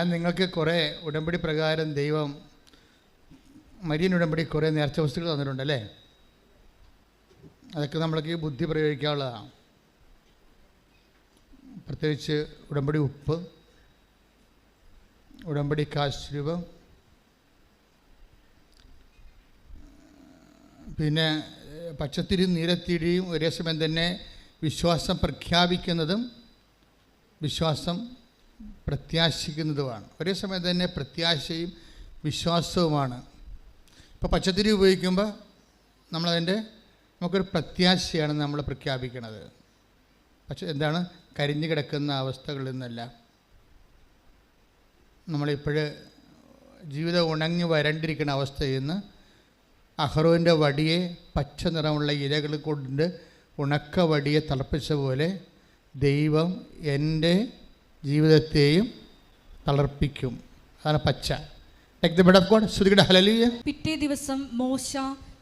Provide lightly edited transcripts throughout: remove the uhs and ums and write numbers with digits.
ഞാൻ നിങ്ങൾക്ക് കുറേ ഉടമ്പടി പ്രകാരം ദൈവം മരിയൻ ഉടമ്പടി കുറേ നേർച്ച വസ്തുക്കൾ തന്നിട്ടുണ്ടല്ലേ. അതൊക്കെ നമ്മൾക്ക് ബുദ്ധി പ്രയോഗിക്കാനുള്ളതാണ്. പ്രത്യേകിച്ച് ഉടമ്പടി ഉപ്പ്, ഉടമ്പടി കാശ്രൂപം, പിന്നെ പച്ചത്തിരിയും നീലത്തിരിയും ഒരേ സമയം തന്നെ വിശ്വാസം പ്രഖ്യാപിക്കുന്നതും വിശ്വാസം പ്രത്യാശിക്കുന്നതുമാണ്. ഒരേ സമയം തന്നെ പ്രത്യാശയും വിശ്വാസവുമാണ്. ഇപ്പോൾ പച്ചത്തിരി ഉപയോഗിക്കുമ്പോൾ നമുക്കൊരു പ്രത്യാശയാണ് നമ്മൾ പ്രഖ്യാപിക്കുന്നത്. പക്ഷെ എന്താണ്? കരിഞ്ഞു കിടക്കുന്ന അവസ്ഥകളിൽ നിന്നല്ല. നമ്മളിപ്പോൾ ജീവിതം ഉണങ്ങി വരണ്ടിരിക്കുന്ന അവസ്ഥയിൽ നിന്ന് അഹ്റോൻ്റെ വടിയെ പച്ച നിറമുള്ള ഇലകൾ കൊണ്ട് ഉണക്ക വടിയെ തളർപ്പിച്ച പോലെ ദൈവം എൻ്റെ ജീവിതത്തെയും തളർപ്പിക്കും. അതാണ് പച്ച. പിറ്റേ ദിവസം മോശ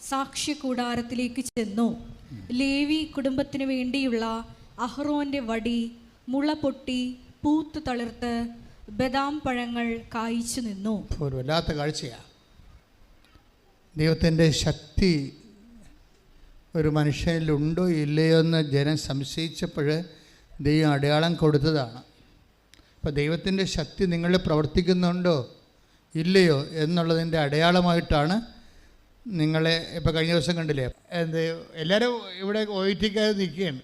സാക്ഷ്യ കൂടാരത്തിലേക്ക് ചെന്നു. ലേവി കുടുംബത്തിനു വേണ്ടിയുള്ള അഹ്റോന്റെ വടി മുള പൊട്ടി പൂത്തു തളിർത്ത് ബദാം പഴങ്ങൾ കായ്ച്ചു നിന്നു. ഒരു വല്ലാത്ത കാഴ്ചയാണ്. ദൈവത്തിൻ്റെ ശക്തി ഒരു മനുഷ്യനിലുണ്ടോ ഇല്ലയോ എന്ന് ജനം സംശയിച്ചപ്പോൾ ദൈവം അടയാളം കൊടുത്തതാണ്. അപ്പോൾ ദൈവത്തിൻ്റെ ശക്തി നിങ്ങളിൽ പ്രവർത്തിക്കുന്നുണ്ടോ ഇല്ലയോ എന്നുള്ളതിൻ്റെ അടയാളമായിട്ടാണ് നിങ്ങളെ ഇപ്പോൾ കഴിഞ്ഞ ദിവസം കണ്ടില്ലേ, എല്ലാവരും ഇവിടെ ഒയിറ്റിക്കാതെ നിൽക്കുകയാണ്.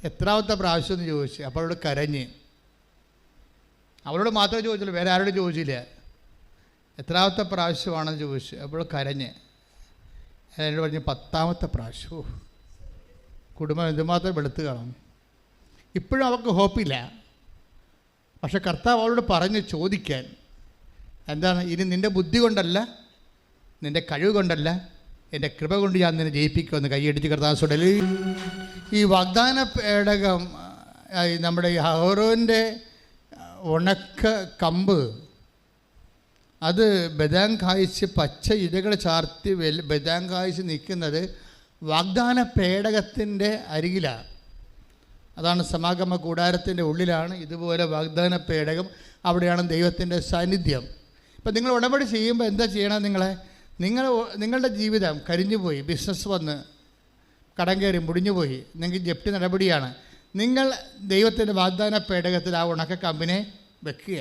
എത്രാമത്തെ പ്രാവശ്യം എന്ന് ചോദിച്ചു. അപ്പോൾ അവളോട് കരഞ്ഞ്. അവളോട് മാത്രമേ ചോദിച്ചുള്ളൂ, വേറെ ആരോടും ചോദിച്ചില്ല. എത്രാമത്തെ പ്രാവശ്യമാണെന്ന് ചോദിച്ചു. അപ്പോൾ കരഞ്ഞ്. എന്നോട് പറഞ്ഞ് 10ാമത്തെ പ്രാവശ്യം. കുടുംബം എന്തുമാത്രം വെളുത്ത് കാണും. ഇപ്പോഴും അവൾക്ക് ഹോപ്പില്ല. പക്ഷെ കർത്താവ് അവളോട് പറഞ്ഞ് ചോദിക്കാൻ, എന്താണ്? ഇനി നിൻ്റെ ബുദ്ധി കൊണ്ടല്ല, നിൻ്റെ കഴിവ് കൊണ്ടല്ല, എൻ്റെ കൃപ കൊണ്ട് ഞാൻ നിന്നെ ജയിപ്പിക്കുമെന്ന് കൈയടിച്ച് കർത്താവ് സുടലി. ഈ വാഗ്ദാന പേടകം, നമ്മുടെ ഈ അഹ്റോൻ്റെ ഉണക്ക കമ്പ്, അത് ബദാം കായ്ച്ച് പച്ച ഇലകൾ ചാർത്തി ബദാം കായ്ച്ച് നിൽക്കുന്നത് വാഗ്ദാന പേടകത്തിൻ്റെ അരികിലാണ്. അതാണ് സമാഗമ കൂടാരത്തിൻ്റെ ഉള്ളിലാണ് ഇതുപോലെ വാഗ്ദാന പേടകം. അവിടെയാണ് ദൈവത്തിൻ്റെ സാന്നിധ്യം. ഇപ്പം നിങ്ങൾ ഉടമ്പടി ചെയ്യുമ്പോൾ എന്താ ചെയ്യണം? നിങ്ങളുടെ ജീവിതം കരിഞ്ഞുപോയി, ബിസിനസ് വന്ന് കടം കയറി മുടിഞ്ഞുപോയി, നിങ്ങൾക്ക് ജപ്തി നടപടിയാണ്. നിങ്ങൾ ദൈവത്തിൻ്റെ വാഗ്ദാന പേടകത്തിൽ ആ ഉണക്ക കമ്പിനെ വെക്കുക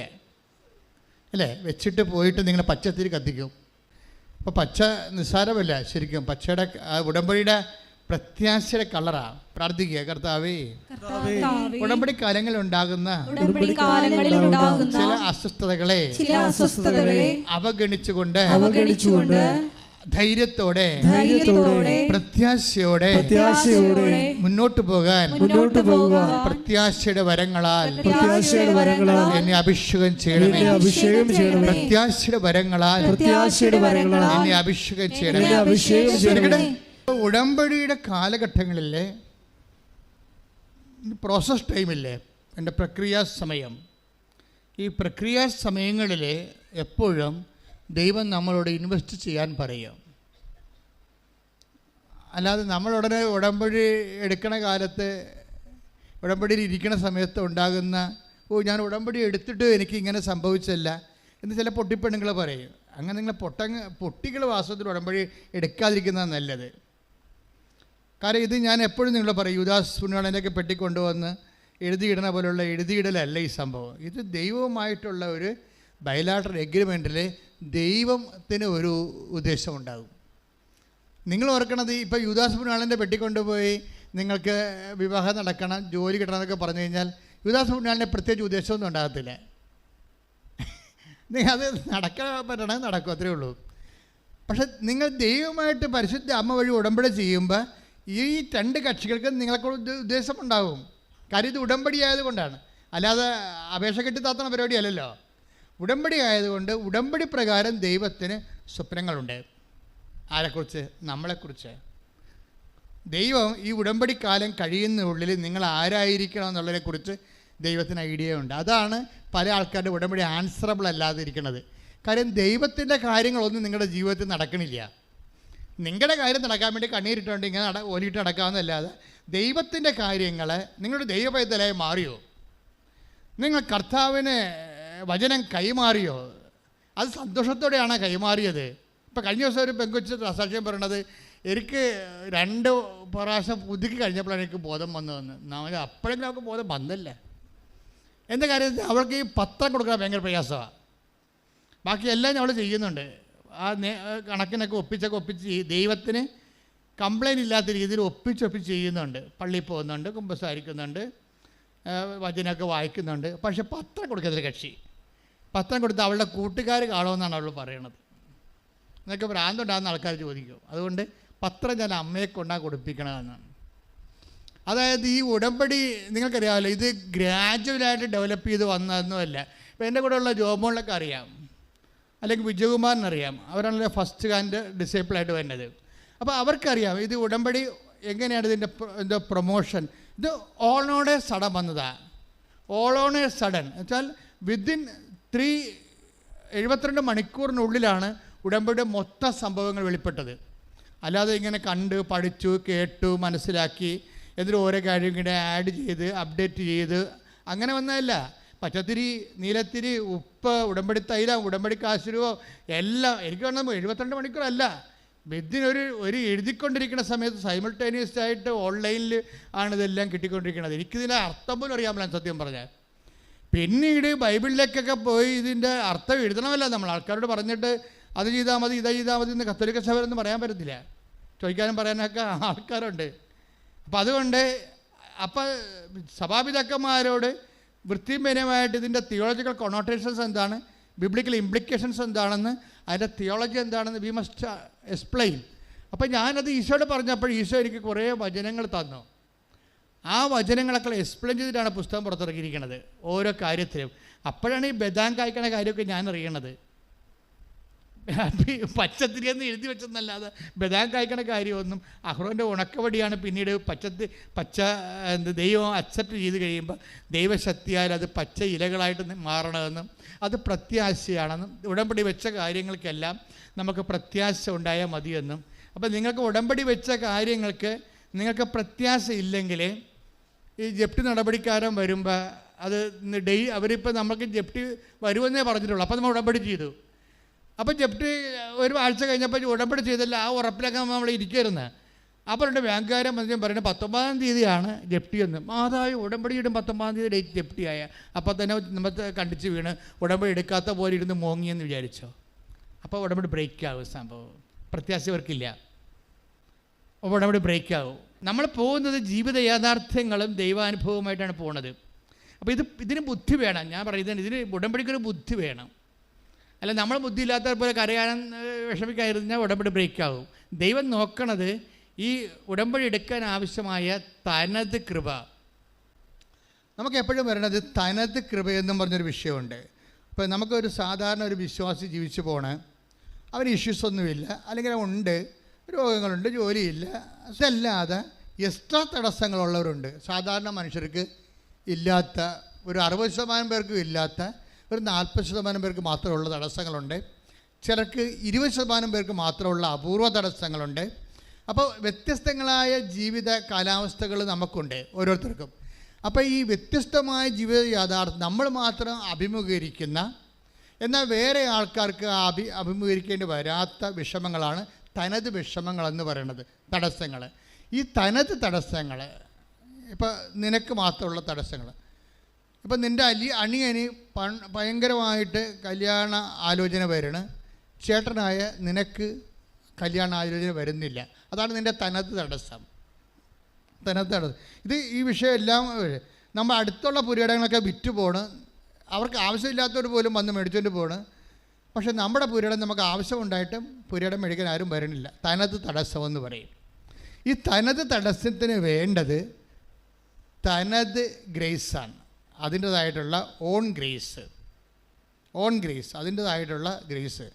അല്ലേ? വെച്ചിട്ട് പോയിട്ട് നിങ്ങൾ പച്ചത്തിരി കത്തിക്കും. അപ്പോൾ പച്ച നിസ്സാരമല്ല ശരിക്കും. പച്ചയുടെ ഉടമ്പടിയുടെ പ്രത്യാശയുടെ കളറാണ്. പ്രാർത്ഥിക്കുക, കർത്താവേ, ഉടമ്പടി കാലങ്ങളിൽ ഉണ്ടാകുന്ന ചില അസ്വസ്ഥതകളെ അവഗണിച്ചുകൊണ്ട് ധൈര്യത്തോടെ പ്രത്യാശയോടെ മുന്നോട്ട് പോകാൻ പ്രത്യാശയുടെ വരങ്ങളാൽ എന്നെ അഭിഷേകം ചെയ്യണമേ. പ്രത്യാശയുടെ വരങ്ങളാൽ എന്നെ അഭിഷേകം ചെയ്യണമേ. ഉടമ്പടിയുടെ കാലഘട്ടങ്ങളിലെ പ്രോസസ് ടൈമില്ലേ, എൻ്റെ പ്രക്രിയാ സമയം, ഈ പ്രക്രിയാ സമയങ്ങളിൽ എപ്പോഴും ദൈവം നമ്മളോട് ഇൻവെസ്റ്റ് ചെയ്യാൻ പറയും. അല്ലാതെ നമ്മളുടനെ ഉടമ്പടി എടുക്കണ കാലത്ത്, ഉടമ്പടിയിൽ ഇരിക്കുന്ന സമയത്ത് ഉണ്ടാകുന്ന ഞാൻ ഉടമ്പടി എടുത്തിട്ട് എനിക്ക് ഇങ്ങനെ സംഭവിച്ചല്ല എന്ന് ചില പൊട്ടിപ്പെണ്ണുങ്ങൾ പറയും. അങ്ങനെ നിങ്ങൾ പൊട്ടികൾ വാസ്തവത്തിൽ ഉടമ്പടി എടുക്കാതിരിക്കുന്നതാണ് നല്ലത്. കാരണം ഇത് ഞാൻ എപ്പോഴും നിങ്ങൾ പറയും, യൂദാസ് പുണ്യാളനെയൊക്കെ പെട്ടിക്കൊണ്ടുവന്ന് എഴുതിയിടണ പോലുള്ള എഴുതിയിടലല്ല ഈ സംഭവം. ഇത് ദൈവവുമായിട്ടുള്ള ഒരു ബയലാട്രൽ എഗ്രിമെൻറ്റിൽ ദൈവത്തിന് ഒരു ഉദ്ദേശമുണ്ടാകും. നിങ്ങൾ ഓർക്കണത് ഇപ്പോൾ യൂദാസ് പുണ്യാളൻ്റെ പെട്ടിക്കൊണ്ടുപോയി നിങ്ങൾക്ക് വിവാഹം നടക്കണം, ജോലി കിട്ടണം എന്നൊക്കെ പറഞ്ഞു കഴിഞ്ഞാൽ യൂദാസ് പുണ്യാളൻ്റെ പ്രത്യേകിച്ച് ഉദ്ദേശമൊന്നും ഉണ്ടാകത്തില്ല. നിങ്ങൾ അത് നടക്കാൻ പറ്റണമെങ്കിൽ നടക്കും, അത്രയേ ഉള്ളൂ. പക്ഷെ നിങ്ങൾ ദൈവമായിട്ട് പരിശുദ്ധ അമ്മ വഴി ഉടമ്പടി ചെയ്യുമ്പോൾ ഈ രണ്ട് കക്ഷികൾക്കും നിങ്ങളെക്കൊണ്ട് ഉദ്ദേശമുണ്ടാകും. കാര്യം ഇത് ഉടമ്പടി ആയതുകൊണ്ടാണ്, അല്ലാതെ അപേക്ഷ കെട്ടി താത്തണ പരിപാടിയല്ലല്ലോ. ഉടമ്പടി ആയതുകൊണ്ട് ഉടമ്പടി പ്രകാരം ദൈവത്തിന് സ്വപ്നങ്ങളുണ്ട്. ആരെക്കുറിച്ച്? നമ്മളെക്കുറിച്ച്. ദൈവം ഈ ഉടമ്പടി കാലം കഴിയുന്നതിനുള്ളിൽ നിങ്ങൾ ആരായിരിക്കണം എന്നുള്ളതിനെക്കുറിച്ച് ദൈവത്തിന് ഐഡിയ ഉണ്ട്. അതാണ് പല ആൾക്കാരുടെ ഉടമ്പടി ആൻസറബിൾ അല്ലാതെ ഇരിക്കുന്നത്. കാര്യം ദൈവത്തിൻ്റെ കാര്യങ്ങളൊന്നും നിങ്ങളുടെ ജീവിതത്തിൽ നടക്കണില്ല. നിങ്ങളുടെ കാര്യം നടക്കാൻ വേണ്ടി കണ്ണീരിട്ടുകൊണ്ട് ഇങ്ങനെ ഓലിയിട്ട് നടക്കാമെന്നല്ലാതെ ദൈവത്തിൻ്റെ കാര്യങ്ങൾ നിങ്ങളുടെ ദൈവപൈതലായി മാറിയോ? നിങ്ങൾ കർത്താവിനെ വചനം കൈമാറിയോ? അത് സന്തോഷത്തോടെയാണ് കൈമാറിയത്. ഇപ്പം കഴിഞ്ഞ ദിവസം ഒരു പെങ്കൊച്ച് സാക്ഷ്യം പറയണത്, എനിക്ക് 2 പ്രാവശ്യം പുതുക്കി കഴിഞ്ഞപ്പോഴാണ് എനിക്ക് ബോധം വന്നതെന്ന്. നമ്മൾ അപ്പോഴെങ്കിലും അവൾക്ക് ബോധം വന്നല്ലേ. എന്താ കാര്യം? അവൾക്ക് ഈ പത്രം കൊടുക്കാൻ ഭയങ്കര പ്രയാസമാണ്. ബാക്കി എല്ലാം ഞങ്ങൾ ചെയ്യുന്നുണ്ട്. ആ കണക്കിനൊക്കെ ഒപ്പിച്ച് ദൈവത്തിന് കംപ്ലൈൻറ്റ് ഇല്ലാത്ത രീതിയിൽ ഒപ്പിച്ചൊപ്പിച്ച് ചെയ്യുന്നുണ്ട്. പള്ളിയിൽ പോകുന്നുണ്ട്, കുമ്പസാരിക്കുന്നുണ്ട്, വചനമൊക്കെ വായിക്കുന്നുണ്ട്. പക്ഷെ പത്രം കൊടുക്കാത്തൊരു കക്ഷി. പത്രം കൊടുത്ത് അവളുടെ കൂട്ടുകാർ കാണുമെന്നാണ് അവൾ പറയണത്. എന്നൊക്കെ ഭ്രാന്തുണ്ടാകുന്ന ആൾക്കാർ ചോദിക്കും. അതുകൊണ്ട് പത്രം ഞാൻ അമ്മയെ കൊണ്ടാണ് കൊടുപ്പിക്കണമെന്നാണ്. അതായത് ഈ ഉടമ്പടി നിങ്ങൾക്കറിയാമല്ലോ, ഇത് ഗ്രാജുവലായിട്ട് ഡെവലപ്പ് ചെയ്ത് വന്നതൊന്നുമല്ല. ഇപ്പോൾ എൻ്റെ കൂടെ ഉള്ള ജോബോളിലൊക്കെ അറിയാം, അല്ലെങ്കിൽ വിജയകുമാറിനറിയാം. അവരാണല്ലോ ഫസ്റ്റ് ഹാൻഡ് ഡിസേബിളായിട്ട് വരുന്നത്. അപ്പോൾ അവർക്കറിയാം ഇത് ഉടമ്പടി എങ്ങനെയാണ് ഇതിൻ്റെ പ്രൊമോഷൻ. ഇത് ഓൾ ഓൺ എ സഡൻ വന്നതാണ്. ഓൾ ഓൺ എ സഡൻ വെച്ചാൽ വിത്തിൻ 72 മണിക്കൂറിനുള്ളിലാണ് ഉടമ്പടിയുടെ മൊത്തം സംഭവങ്ങൾ വെളിപ്പെട്ടത്. അല്ലാതെ ഇങ്ങനെ കണ്ട് പഠിച്ചു കേട്ടു മനസ്സിലാക്കി എന്നിട്ട് ഓരോ കാര്യം ഇങ്ങനെ ആഡ് ചെയ്ത് അപ്ഡേറ്റ് ചെയ്ത് അങ്ങനെ വന്നതല്ല. പച്ചത്തിരി, നീലത്തിരി, ഉപ്പ്, ഉടമ്പടി തൈലം, ഉടമ്പടി കാശുരൂപ എല്ലാം എനിക്ക് വേണം 72 മണിക്കൂറല്ല. ഒരു എഴുതിക്കൊണ്ടിരിക്കുന്ന സമയത്ത് സൈമിൾട്ടേനിയസ് ആയിട്ട് ഓൺലൈനിൽ ആണിതെല്ലാം കിട്ടിക്കൊണ്ടിരിക്കുന്നത്. എനിക്കിതിൻ്റെ അർത്ഥം പോലും അറിയാമല്ലോ സത്യം പറഞ്ഞാൽ. പിന്നീട് ബൈബിളിലേക്കൊക്കെ പോയി ഇതിൻ്റെ അർത്ഥം എഴുതണമല്ലോ നമ്മൾ. ആൾക്കാരോട് പറഞ്ഞിട്ട് അത് ചെയ്താൽ മതി ഇത് ചെയ്താൽ മതി എന്ന് കത്തോലിക്ക സഭയൊന്നും പറയാൻ പറ്റത്തില്ല. ചോദിക്കാനും പറയാനൊക്കെ ആൾക്കാരുണ്ട്. അപ്പം അതുകൊണ്ട് സഭാപിതാക്കന്മാരോട് വൃത്തിപരമായിട്ട് ഇതിൻ്റെ തിയോളജിക്കൽ കൊണോട്ടേഷൻസ് എന്താണ്, ബിബ്ലിക്കൽ ഇംപ്ലിക്കേഷൻസ് എന്താണെന്ന്, അതിൻ്റെ തിയോളജി എന്താണെന്ന് വി മസ്റ്റ് എക്സ്പ്ലെയിൻ. അപ്പം ഞാനത് ഈശോയോട് പറഞ്ഞപ്പോൾ ഈശോ എനിക്ക് കുറേ വചനങ്ങൾ തന്നു. ആ വചനങ്ങളൊക്കെ എക്സ്പ്ലെയിൻ ചെയ്തിട്ടാണ് പുസ്തകം പുറത്തിറക്കിയിരിക്കുന്നത് ഓരോ കാര്യത്തിലും. അപ്പോഴാണ് ഈ ബദാം കായ്ക്കണ കാര്യമൊക്കെ ഞാൻ അറിയണത്. പച്ചത്തിരിയെന്ന് എഴുതി വെച്ചെന്നല്ലാതെ ബദാം കായ്ക്കണ കാര്യമൊന്നും. അഹ്റോൻ്റെ ഉണക്കവടിയാണ് പിന്നീട് പച്ച ദൈവം അക്സെപ്റ്റ് ചെയ്ത് കഴിയുമ്പോൾ ദൈവശക്തിയാൽ അത് പച്ച ഇലകളായിട്ട് മാറണമെന്നും അത് പ്രത്യാശയാണെന്നും ഉടമ്പടി വെച്ച കാര്യങ്ങൾക്കെല്ലാം നമുക്ക് പ്രത്യാശ ഉണ്ടായാൽ മതിയെന്നും. അപ്പം നിങ്ങൾക്ക് ഉടമ്പടി വെച്ച കാര്യങ്ങൾക്ക് നിങ്ങൾക്ക് പ്രത്യാശ ഇല്ലെങ്കിൽ ഈ ജപ്തി നടപടിക്കാരൻ വരുമ്പോൾ അത് അവരിപ്പോൾ നമുക്ക് ജപ്തി വരുമെന്നേ പറഞ്ഞിട്ടുള്ളൂ. അപ്പോൾ നമ്മൾ ഉടമ്പടി ചെയ്തു. അപ്പോൾ ജപ്തി ഒരു ആഴ്ച കഴിഞ്ഞപ്പോൾ ഉടമ്പടി ചെയ്തല്ല, ആ ഉറപ്പിലൊക്കെ നമ്മൾ ഇരിക്കരുന്ന്. അപ്പോൾ എൻ്റെ ബാങ്കുകാരൻ മദ്യം പറയുന്നത് 19-ാം തീയതിയാണ് ജപ്തി എന്ന്. മാതാവ് ഉടമ്പടിയുടെ 19-ാം തീയതി ഡേറ്റ് ജപ്തിയായ അപ്പോൾ തന്നെ നമ്മൾ കണ്ടിച്ച് വീണ് ഉടമ്പടി എടുക്കാത്ത പോലെ ഇരുന്ന് മോങ്ങിയെന്ന് വിചാരിച്ചോ. അപ്പോൾ ഉടമ്പടി ബ്രേക്കാവും. സംഭവം പ്രത്യാശ ഇവർക്കില്ല. അപ്പോൾ ഉടമ്പടി ബ്രേക്കാവും. നമ്മൾ പോകുന്നത് ജീവിത യാഥാർത്ഥ്യങ്ങളും ദൈവാനുഭവമായിട്ടാണ് പോകുന്നത്. അപ്പോൾ ഇതിന് ബുദ്ധി വേണം. ഞാൻ പറയുന്നത് ഇതിന് ഉടമ്പടിക്കൊരു ബുദ്ധി വേണം. അല്ല നമ്മൾ ബുദ്ധി ഇല്ലാത്തവർ പോലെ കരയാൻ വിഷമിക്കാതിരുന്നാൽ ഉടമ്പടി ബ്രേക്കാവും. ദൈവം നോക്കണത് ഈ ഉടമ്പടി എടുക്കാൻ ആവശ്യമായ തനത് കൃപ. നമുക്ക് എപ്പോഴും വരണത് തനത് കൃപയെന്നും പറഞ്ഞൊരു വിഷയമുണ്ട്. ഇപ്പോൾ നമുക്കൊരു സാധാരണ ഒരു വിശ്വാസി ജീവിച്ചു പോണ്, അവന് ഇഷ്യൂസൊന്നുമില്ല, അല്ലെങ്കിൽ ഉണ്ട്, രോഗങ്ങളുണ്ട്, ജോലിയില്ല, അതല്ലാതെ എക്സ്ട്രാ തടസ്സങ്ങളുള്ളവരുണ്ട്. സാധാരണ മനുഷ്യർക്ക് ഇല്ലാത്ത ഒരു 60% പേർക്കും ഇല്ലാത്ത ഒരു 40% പേർക്ക് മാത്രമുള്ള തടസ്സങ്ങളുണ്ട്. ചിലർക്ക് 20% പേർക്ക് മാത്രമുള്ള അപൂർവ തടസ്സങ്ങളുണ്ട്. അപ്പോൾ വ്യത്യസ്തങ്ങളായ ജീവിത കാലാവസ്ഥകൾ നമുക്കുണ്ട് ഓരോരുത്തർക്കും. അപ്പോൾ ഈ വ്യത്യസ്തമായ ജീവിത യാഥാർത്ഥ്യം നമ്മൾ മാത്രം അഭിമുഖീകരിക്കുന്ന, എന്നാൽ വേറെ ആൾക്കാർക്ക് അഭിമുഖീകരിക്കേണ്ടി വരാത്ത വിഷമങ്ങളാണ് തനത് വിഷമങ്ങളെന്ന് പറയുന്നത്, തടസ്സങ്ങൾ. ഈ തനത് തടസ്സങ്ങൾ ഇപ്പോൾ നിനക്ക് മാത്രമുള്ള തടസ്സങ്ങൾ. ഇപ്പം നിൻ്റെ അണിയന് ഭയങ്കരമായിട്ട് കല്യാണ ആലോചന വരണം, ചേട്ടനായ നിനക്ക് കല്യാണ ആലോചന വരുന്നില്ല. അതാണ് നിൻ്റെ തനത് തടസ്സം. ഈ വിഷയമെല്ലാം നമ്മൾ അടുത്തുള്ള പുരയിടങ്ങളൊക്കെ വിറ്റ് പോണ്, അവർക്ക് ആവശ്യമില്ലാത്തവർ പോലും വന്ന് മേടിച്ചുകൊണ്ട് പോണ്. പക്ഷെ നമ്മുടെ പുരയിടം നമുക്ക് ആവശ്യമുണ്ടായിട്ടും പുരയിടം മേടിക്കാൻ ആരും വരണില്ല. തനത് തടസ്സമെന്ന് പറയും. ഈ തനത് തടസ്സത്തിന് വേണ്ടത് തനത് ഗ്രേസാണ്. അതിൻ്റേതായിട്ടുള്ള ഓൺ ഗ്രേസ് അതിൻ്റേതായിട്ടുള്ള ഗ്രേസ്.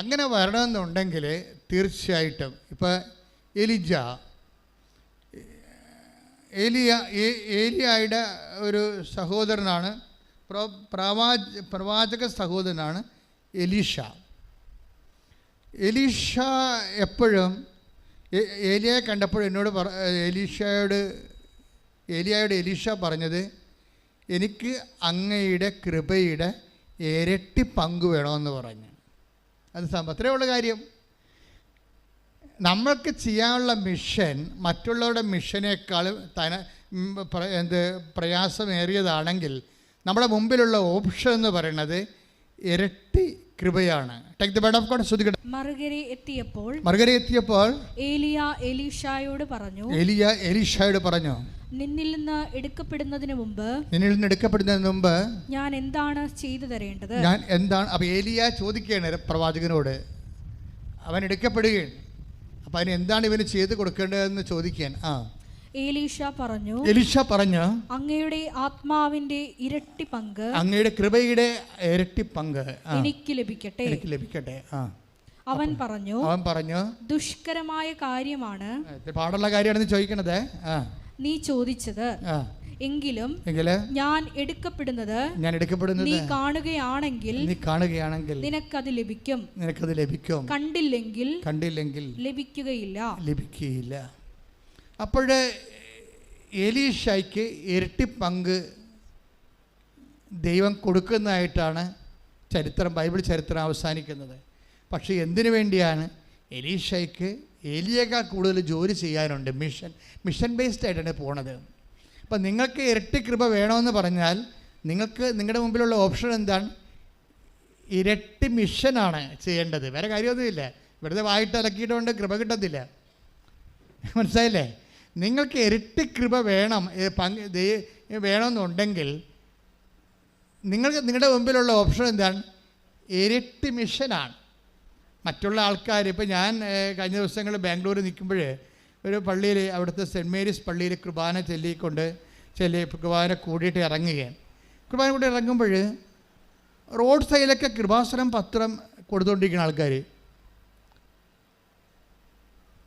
അങ്ങനെ വരണമെന്നുണ്ടെങ്കിൽ തീർച്ചയായിട്ടും ഇപ്പോൾ ഏലിയായുടെ ഒരു സഹോദരനാണ്, പ്രവാചക സഹോദരനാണ് എലീഷ. എപ്പോഴും ഏലിയയെ കണ്ടപ്പോൾ എന്നോട് ഏലിയായോട് എലീഷ പറഞ്ഞത്, എനിക്ക് അങ്ങയുടെ കൃപയുടെ ഇരട്ടി പങ്ക് വേണമെന്ന് പറഞ്ഞു. അത് അത്രയേ ഉള്ള കാര്യം. നമ്മൾക്ക് ചെയ്യാനുള്ള മിഷൻ മറ്റുള്ളവരുടെ മിഷനേക്കാൾ പ്രയാസമേറിയതാണെങ്കിൽ നമ്മുടെ മുമ്പിലുള്ള ഓപ്ഷൻ എന്ന് പറയുന്നത് ഇരട്ടി കൃപയാണ്. Take the word of God. ശ്രദ്ധിക്കട്ടെ. മറുകരെ എത്തിയപ്പോൾ ഏലിയ എലീഷായോട് പറഞ്ഞു, നിന്നിൽ നിന്ന് എടുക്കപ്പെടുന്നതിന് മുമ്പ് ഞാൻ എന്താണ് ചെയ്തു തരേണ്ടത്? അപ്പോൾ ഏലിയ ചോദിക്കുകയാണ് പ്രവാചകനോട്. അവൻ എടുക്കപ്പെടുകയാണ്. അപ്പം അതിന് എന്താണ് ഇവന് ചെയ്ത് കൊടുക്കേണ്ടതെന്ന് ചോദിക്കാൻ. എലീഷ പറഞ്ഞു, അങ്ങയുടെ ആത്മാവിന്റെ ഇരട്ടി പങ്ക്, അങ്ങയുടെ കൃപയുടെ ഇരട്ടി പങ്ക് എനിക്ക് ലഭിക്കട്ടെ. അവൻ പറഞ്ഞു, ദുഷ്കരമായ കാര്യമാണ്, പാടുള്ള കാര്യമാണെന്ന് ചോദിക്കണത് നീ ചോദിച്ചത്. എങ്കിലും ഞാൻ എടുക്കപ്പെടുന്നത് നീ കാണുകയാണെങ്കിൽ നിനക്കത് ലഭിക്കും. കണ്ടില്ലെങ്കിൽ ലഭിക്കുകയില്ല. അപ്പോൾ എലീഷയ്ക്ക് ഇരട്ടി പങ്ക് ദൈവം കൊടുക്കുന്നതായിട്ടാണ് ബൈബിൾ ചരിത്രം അവസാനിക്കുന്നത്. പക്ഷേ എന്തിനു വേണ്ടിയാണ്? എലീഷയ്ക്ക് ഏലിയേക്കാൾ കൂടുതൽ ജോലി ചെയ്യാനുണ്ട്. മിഷൻ ബേസ്ഡ് ആയിട്ടാണ് പോണത്. അപ്പം നിങ്ങൾക്ക് ഇരട്ടി കൃപ വേണമെന്ന് പറഞ്ഞാൽ നിങ്ങളുടെ മുമ്പിലുള്ള ഓപ്ഷൻ എന്താണ്? ഇരട്ടി മിഷനാണ് ചെയ്യേണ്ടത്. വേറെ കാര്യമൊന്നുമില്ല. വെറുതെ വായിട്ട് അലക്കിയിട്ടുകൊണ്ട് കൃപ കിട്ടത്തില്ല. മനസ്സിലായില്ലേ? നിങ്ങൾക്ക് ഇരട്ടി കൃപ വേണമെന്നുണ്ടെങ്കിൽ നിങ്ങളുടെ മുമ്പിലുള്ള ഓപ്ഷൻ എന്താണ്? ഇരട്ടി മിഷനാണ്. മറ്റുള്ള ആൾക്കാർ, ഇപ്പോൾ ഞാൻ കഴിഞ്ഞ ദിവസങ്ങളിൽ ബാംഗ്ലൂർ നിൽക്കുമ്പോൾ ഒരു പള്ളിയിൽ, അവിടുത്തെ സെൻറ്റ് മേരീസ് പള്ളിയിൽ കുർബാന കുർബാന കൂടിയിട്ട് ഇറങ്ങുകയാണ്. കുർബാന കൂടി ഇറങ്ങുമ്പോൾ റോഡ് സൈഡിലൊക്കെ കൃപാസനം പത്രം കൊടുത്തുകൊണ്ടിരിക്കുന്ന ആൾക്കാർ.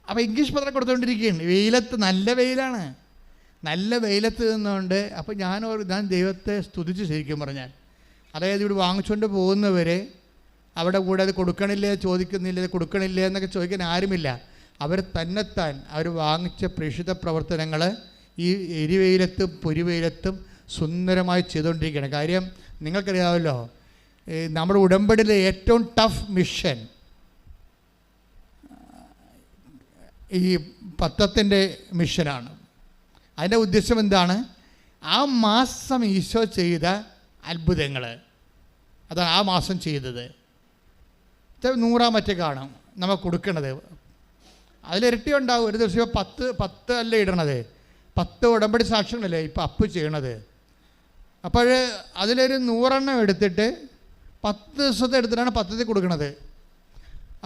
അപ്പോൾ ഇംഗ്ലീഷ് പത്രം കൊടുത്തുകൊണ്ടിരിക്കുകയാണ്. വെയിലത്ത്, നല്ല വെയിലാണ്. നല്ല വെയിലത്ത് നിന്നുകൊണ്ട് അപ്പോൾ ഞാൻ ദൈവത്തെ സ്തുതിച്ച് ശരിക്കും പറഞ്ഞാൽ, അതായത് ഇവിടെ വാങ്ങിച്ചുകൊണ്ട് പോകുന്നവർ അവിടെ കൂടെ അത് കൊടുക്കണില്ലേ എന്നൊക്കെ ചോദിക്കാൻ ആരുമില്ല. അവർ തന്നെത്താൻ അവർ വാങ്ങിച്ച പ്രേക്ഷിത പ്രവർത്തനങ്ങൾ ഈ എരിവെയിലത്തും പൊരിവെയിലത്തും സുന്ദരമായി ചെയ്തുകൊണ്ടിരിക്കുകയാണ്. കാര്യം നിങ്ങൾക്കറിയാമല്ലോ, നമ്മുടെ ഉടമ്പടിയിലെ ഏറ്റവും ടഫ് മിഷൻ ഈ പത്രത്തിൻ്റെ മിഷനാണ്. അതിൻ്റെ ഉദ്ദേശം എന്താണ്? ആ മാസം ഈശോ ചെയ്ത അത്ഭുതങ്ങൾ, അതാണ് ആ മാസം ചെയ്തത്. 100 മറ്റേ കാണും നമ്മൾ കൊടുക്കണത്. അതിലിരട്ടി ഉണ്ടാവും. ഒരു ദിവസം 10 അല്ല ഇടണത്, 10 ഉടമ്പടി സാക്ഷ്യങ്ങളല്ലേ ഇപ്പോൾ അപ്പ് ചെയ്യണത്. അപ്പോൾ അതിലൊരു 100 എടുത്തിട്ട് 10 ദിവസത്തെ എടുത്തിട്ടാണ് 10 കൊടുക്കണത്.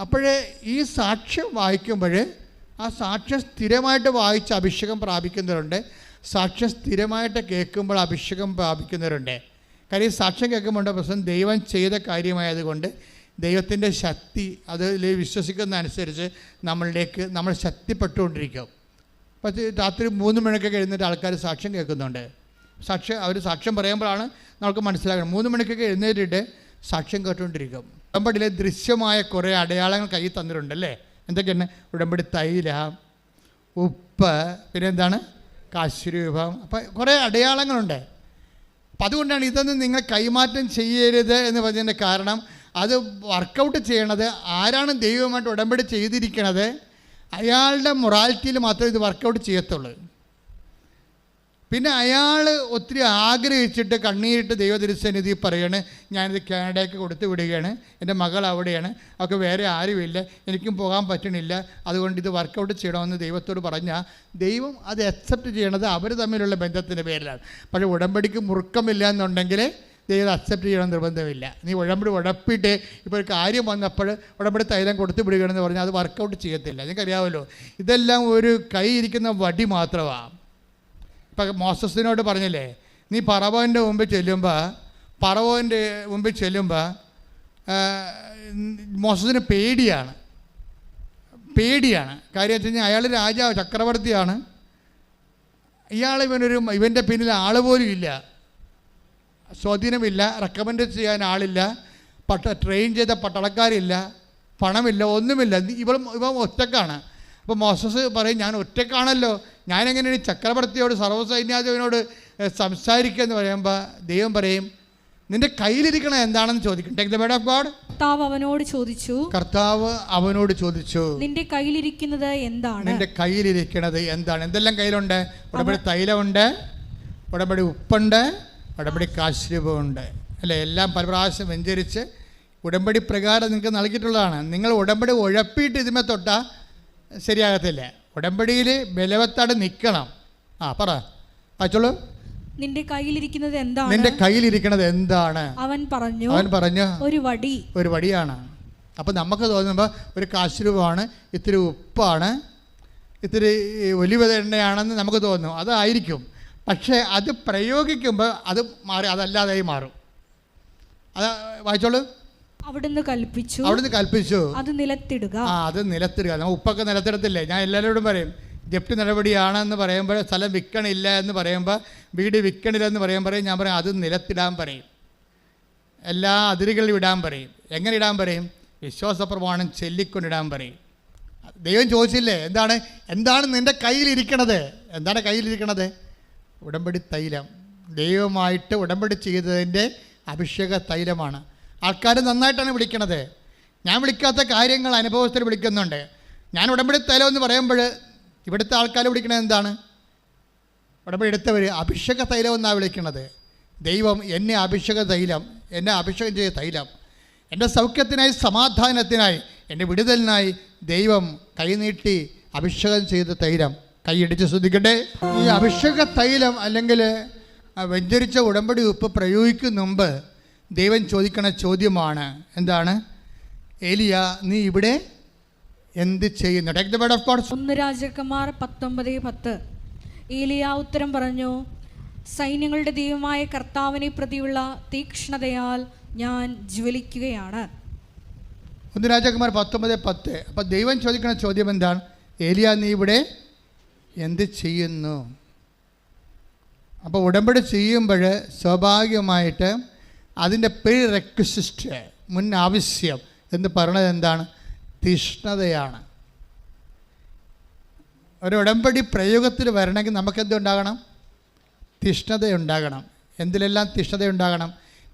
അപ്പോൾ ഈ സാക്ഷ്യം വായിക്കുമ്പോൾ ആ സാക്ഷ്യം സ്ഥിരമായിട്ട് വായിച്ച് അഭിഷേകം പ്രാപിക്കുന്നവരുണ്ട്, സാക്ഷ്യം സ്ഥിരമായിട്ട് കേൾക്കുമ്പോൾ അഭിഷേകം പ്രാപിക്കുന്നവരുണ്ട്. കാര്യം സാക്ഷ്യം കേൾക്കുമ്പോൾ പ്രശ്നം ദൈവം ചെയ്ത കാര്യമായതുകൊണ്ട് ദൈവത്തിൻ്റെ ശക്തി അതിൽ വിശ്വസിക്കുന്ന അനുസരിച്ച് നമ്മൾ ശക്തിപ്പെട്ടുകൊണ്ടിരിക്കും. പക്ഷേ രാത്രി 3 മണിക്കൊക്കെ എഴുന്നേറ്റ് ആൾക്കാർ സാക്ഷ്യം കേൾക്കുന്നുണ്ട്. അവർ സാക്ഷ്യം പറയുമ്പോഴാണ് നമുക്ക് മനസ്സിലാക്കണം. 3 മണിക്കൊക്കെ എഴുന്നേറ്റിട്ട് സാക്ഷ്യം കേട്ടുകൊണ്ടിരിക്കും. ഉടമ്പടിയിലെ ദൃശ്യമായ കുറേ അടയാളങ്ങൾ കയ്യിൽ തന്നിട്ടുണ്ടല്ലേ. എന്തൊക്കെയാണ്? ഉടമ്പടി തൈലം, ഉപ്പ്, പിന്നെ എന്താണ്, കാശുരൂപം. അപ്പം കുറേ അടയാളങ്ങളുണ്ട്. അപ്പം അതുകൊണ്ടാണ് ഇതൊന്നും നിങ്ങൾ കൈമാറ്റം ചെയ്യരുത് എന്ന് പറഞ്ഞതിൻ്റെ കാരണം, അത് വർക്കൗട്ട് ചെയ്യണത് ആരാണ് ദൈവമായിട്ട് ഉടമ്പടി ചെയ്തിരിക്കണത്, അയാളുടെ മൊറാലിറ്റിയിൽ മാത്രമേ ഇത് വർക്കൗട്ട് ചെയ്യത്തുള്ളൂ. പിന്നെ അയാൾ ഒത്തിരി ആഗ്രഹിച്ചിട്ട് കണ്ണീരിട്ട് ദൈവതിരുസന്നിധി പറയാണ്, ഞാനിത് കാനഡയ്ക്ക് കൊടുത്തു വിടുകയാണ്, എൻ്റെ മകൾ അവിടെയാണ്, അവർക്ക് വേറെ ആരുമില്ല, എനിക്കും പോകാൻ പറ്റണില്ല, അതുകൊണ്ട് ഇത് വർക്കൗട്ട് ചെയ്യണമെന്ന് ദൈവത്തോട് പറഞ്ഞാൽ ദൈവം അത് അക്സെപ്റ്റ് ചെയ്യണത് അവർ തമ്മിലുള്ള ബന്ധത്തിൻ്റെ പേരിലാണ്. പക്ഷേ ഉടമ്പടിക്ക് മുറുക്കമില്ല എന്നുണ്ടെങ്കിൽ ദൈവം അക്സെപ്റ്റ് ചെയ്യണം നിർബന്ധമില്ല. നീ ഉടപ്പിട്ട് ഇപ്പോൾ ഒരു കാര്യം വന്നപ്പോൾ ഉടമ്പടി തൈലം കൊടുത്തു വിടുകയാണെന്ന് പറഞ്ഞാൽ അത് വർക്കൗട്ട് ചെയ്യത്തില്ല. നിങ്ങൾക്കറിയാമല്ലോ, ഇതെല്ലാം ഒരു കൈ ഇരിക്കുന്ന വടി മാത്രമാണ്. ഇപ്പം മോസസിനോട് പറഞ്ഞില്ലേ, നീ ഫറവോൻ്റെ മുമ്പിൽ ചെല്ലുമ്പോൾ മോസസിന് പേടിയാണ്. കാര്യം വെച്ച് കഴിഞ്ഞാൽ അയാൾ രാജാവ്, ചക്രവർത്തിയാണ്. ഇവൻ്റെ പിന്നിൽ ആൾ പോലും ഇല്ല, സ്വാധീനമില്ല, റെക്കമെൻഡ് ചെയ്യാൻ ആളില്ല, ട്രെയിൻ ചെയ്ത പട്ടാളക്കാരില്ല, പണമില്ല, ഒന്നുമില്ല. ഇവൻ ഒറ്റക്കാണ്. അപ്പോൾ മോസസ് പറയും, ഞാൻ ഒറ്റക്കാണല്ലോ, ഞാനെങ്ങനെയാണ് ചക്രവർത്തിയോട് സർവ്വസൈന്യാധിപനോട് സംസാരിക്കുക എന്ന് പറയുമ്പോൾ ദൈവം പറയും, നിന്റെ കയ്യിലിരിക്കണത് എന്താണെന്ന് ചോദിക്കും. Take the word of God. കർത്താവ് അവനോട് ചോദിച്ചു, നിന്റെ കയ്യിലിരിക്കുന്നത് എന്താണ്? നിന്റെ കയ്യിലിരിക്കുന്നത് എന്താണ്? എന്തെല്ലാം കയ്യിലുണ്ട്? ഉടമ്പടി തൈലമുണ്ട്, ഉടമ്പടി ഉപ്പുണ്ട്, ഉടമ്പടി കാശ്രൂപമുണ്ട്, അല്ലേ? എല്ലാം പല പ്രാവശ്യം വെഞ്ചരിച്ച് ഉടമ്പടി പ്രകാരം നിങ്ങൾക്ക് നൽകിയിട്ടുള്ളതാണ്. നിങ്ങൾ ഉടമ്പടി ഉഴപ്പിയിട്ട് ഇതിമേ തൊട്ടാൽ ശരിയാകത്തില്ല. ഉടമ്പടിയിൽ ബലവത്താട് നിൽക്കണം. പറ, വായിച്ചോളൂ. നിന്റെ കയ്യിലിരിക്കുന്നത് എന്താണ്? നിന്റെ കയ്യിലിരിക്കുന്നത് എന്താണ്? അവൻ പറഞ്ഞു ഒരു വടിയാണ്. അപ്പം നമുക്ക് തോന്നുമ്പോൾ ഒരു കാശ്രൂപമാണ്, ഇത്തിരി ഉപ്പാണ്, ഇത്തിരി ഒലിവ എണ്ണയാണെന്ന് നമുക്ക് തോന്നും. അതായിരിക്കും. പക്ഷേ അത് പ്രയോഗിക്കുമ്പോൾ അത് മാറി, അതല്ലാതായി മാറും. അത് വായിച്ചോളൂ. അവിടുന്ന് കൽപ്പിച്ചു അത് നിലത്തിടുക. അത് നിലത്തിടുക. നമ്മൾ ഉപ്പൊക്കെ നിലത്തിടത്തില്ലേ? ഞാൻ എല്ലാവരോടും പറയും, ജപ്തി നടപടിയാണെന്ന് പറയുമ്പോൾ, സ്ഥലം വിൽക്കണില്ല എന്ന് പറയുമ്പോൾ, വീട് വിൽക്കണില്ല എന്ന് പറയുമ്പോൾ ഞാൻ പറയും അത് നിലത്തിടാൻ പറയും, എല്ലാ അതിരുകളിലും ഇടാൻ പറയും. എങ്ങനെ ഇടാൻ പറയും? വിശ്വാസപ്രമാണം ചൊല്ലിക്കൊണ്ടിടാൻ പറയും. ദൈവം ചോദിച്ചില്ലേ എന്താണ് നിൻ്റെ കയ്യിലിരിക്കണത്? എന്താണ് കയ്യിലിരിക്കണത്? ഉടമ്പടി തൈലം. ദൈവമായിട്ട് ഉടമ്പടി ചെയ്തതിൻ്റെ അഭിഷേക തൈലമാണ്. ആൾക്കാർ നന്നായിട്ടാണ് വിളിക്കണത്. ഞാൻ വിളിക്കാത്ത കാര്യങ്ങൾ അനുഭവത്തിൽ വിളിക്കുന്നുണ്ട്. ഞാൻ ഉടമ്പടി തൈലം എന്ന് പറയുമ്പോൾ ഇവിടുത്തെ ആൾക്കാർ വിളിക്കണത് എന്താണ്? ഉടമ്പടി എടുത്തവർ അഭിഷേക തൈലം എന്നാണ് വിളിക്കണത്. ദൈവം എന്നെ അഭിഷേക തൈലം, എന്നെ അഭിഷേകം ചെയ്ത തൈലം, എൻ്റെ സൗഖ്യത്തിനായി, സമാധാനത്തിനായി, എൻ്റെ വിടുതലിനായി ദൈവം കൈനീട്ടി അഭിഷേകം ചെയ്ത തൈലം. കൈയടിച്ച് ശ്രദ്ധിക്കട്ടെ. ഈ അഭിഷേക തൈലം അല്ലെങ്കിൽ വെഞ്ചരിച്ച ഉടമ്പടി ഉപ്പ് പ്രയോഗിക്കുന്ന മുമ്പ് ദൈവം ചോദിക്കണ ചോദ്യമാണ്, എന്താണ്? ഏലിയ, നീ ഇവിടെ എന്ത് ചെയ്യുന്നു? Take the word of God. 1 രാജാക്കന്മാർ 19:10. ഏലിയ ഉത്തരം പറഞ്ഞു, സൈന്യങ്ങളുടെ ദൈവമായ കർത്താവിനെ പ്രതിയുള്ള തീക്ഷ്ണതയാൽ ഞാൻ ജ്വലിക്കുകയാണ്. 1 രാജാക്കന്മാർ 19:10. അപ്പം ദൈവം ചോദിക്കുന്ന ചോദ്യം എന്താണ്? ഏലിയ, നീ ഇവിടെ എന്ത് ചെയ്യുന്നു? അപ്പോൾ ഉടമ്പടി ചെയ്യുമ്പോൾ സ്വാഭാവികമായിട്ട് അതിൻ്റെ പ്രീ റെക്വിസിറ്റ്, മുൻ ആവശ്യം എന്ന് പറയുന്നത് എന്താണ്? തീഷ്ണതയാണ്. ഒരു ഉടമ്പടി പ്രയോഗത്തിൽ വരണമെങ്കിൽ നമുക്കെന്തുണ്ടാകണം? തീഷ്ണതയുണ്ടാകണം. എന്തിലെല്ലാം തീഷ്ണതയുണ്ടാകണം?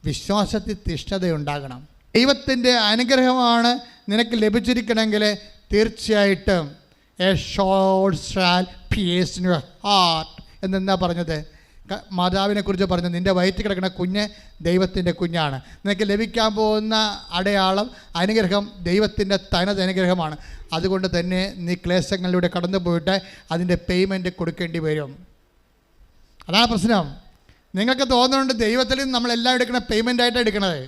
വിശ്വാസത്തിൽ തീഷ്ണതയുണ്ടാകണം. ദൈവത്തിൻ്റെ അനുഗ്രഹമാണ് നിനക്ക് ലഭിച്ചിരിക്കണമെങ്കിൽ തീർച്ചയായിട്ടും a sword shall pierce in your heart എന്നെന്താ പറഞ്ഞത്? മാതാവിനെക്കുറിച്ച് പറഞ്ഞു, നിൻ്റെ വയറ്റിൽ കിടക്കുന്ന കുഞ്ഞ് ദൈവത്തിൻ്റെ കുഞ്ഞാണ്. നിനക്ക് ലഭിക്കാൻ പോകുന്ന അടയാളം, അനുഗ്രഹം ദൈവത്തിൻ്റെ തനത് അനുഗ്രഹമാണ്. അതുകൊണ്ട് തന്നെ നീ ക്ലേശങ്ങളിലൂടെ കടന്നു പോയിട്ട് അതിൻ്റെ പേയ്മെൻറ്റ് കൊടുക്കേണ്ടി വരും. അതാണ് പ്രശ്നം. നിങ്ങൾക്ക് തോന്നുന്നുണ്ട് ദൈവത്തിൽ നിന്ന് നമ്മളെല്ലാം എടുക്കണ പേയ്മെൻറ്റായിട്ടാണ് എടുക്കണത്.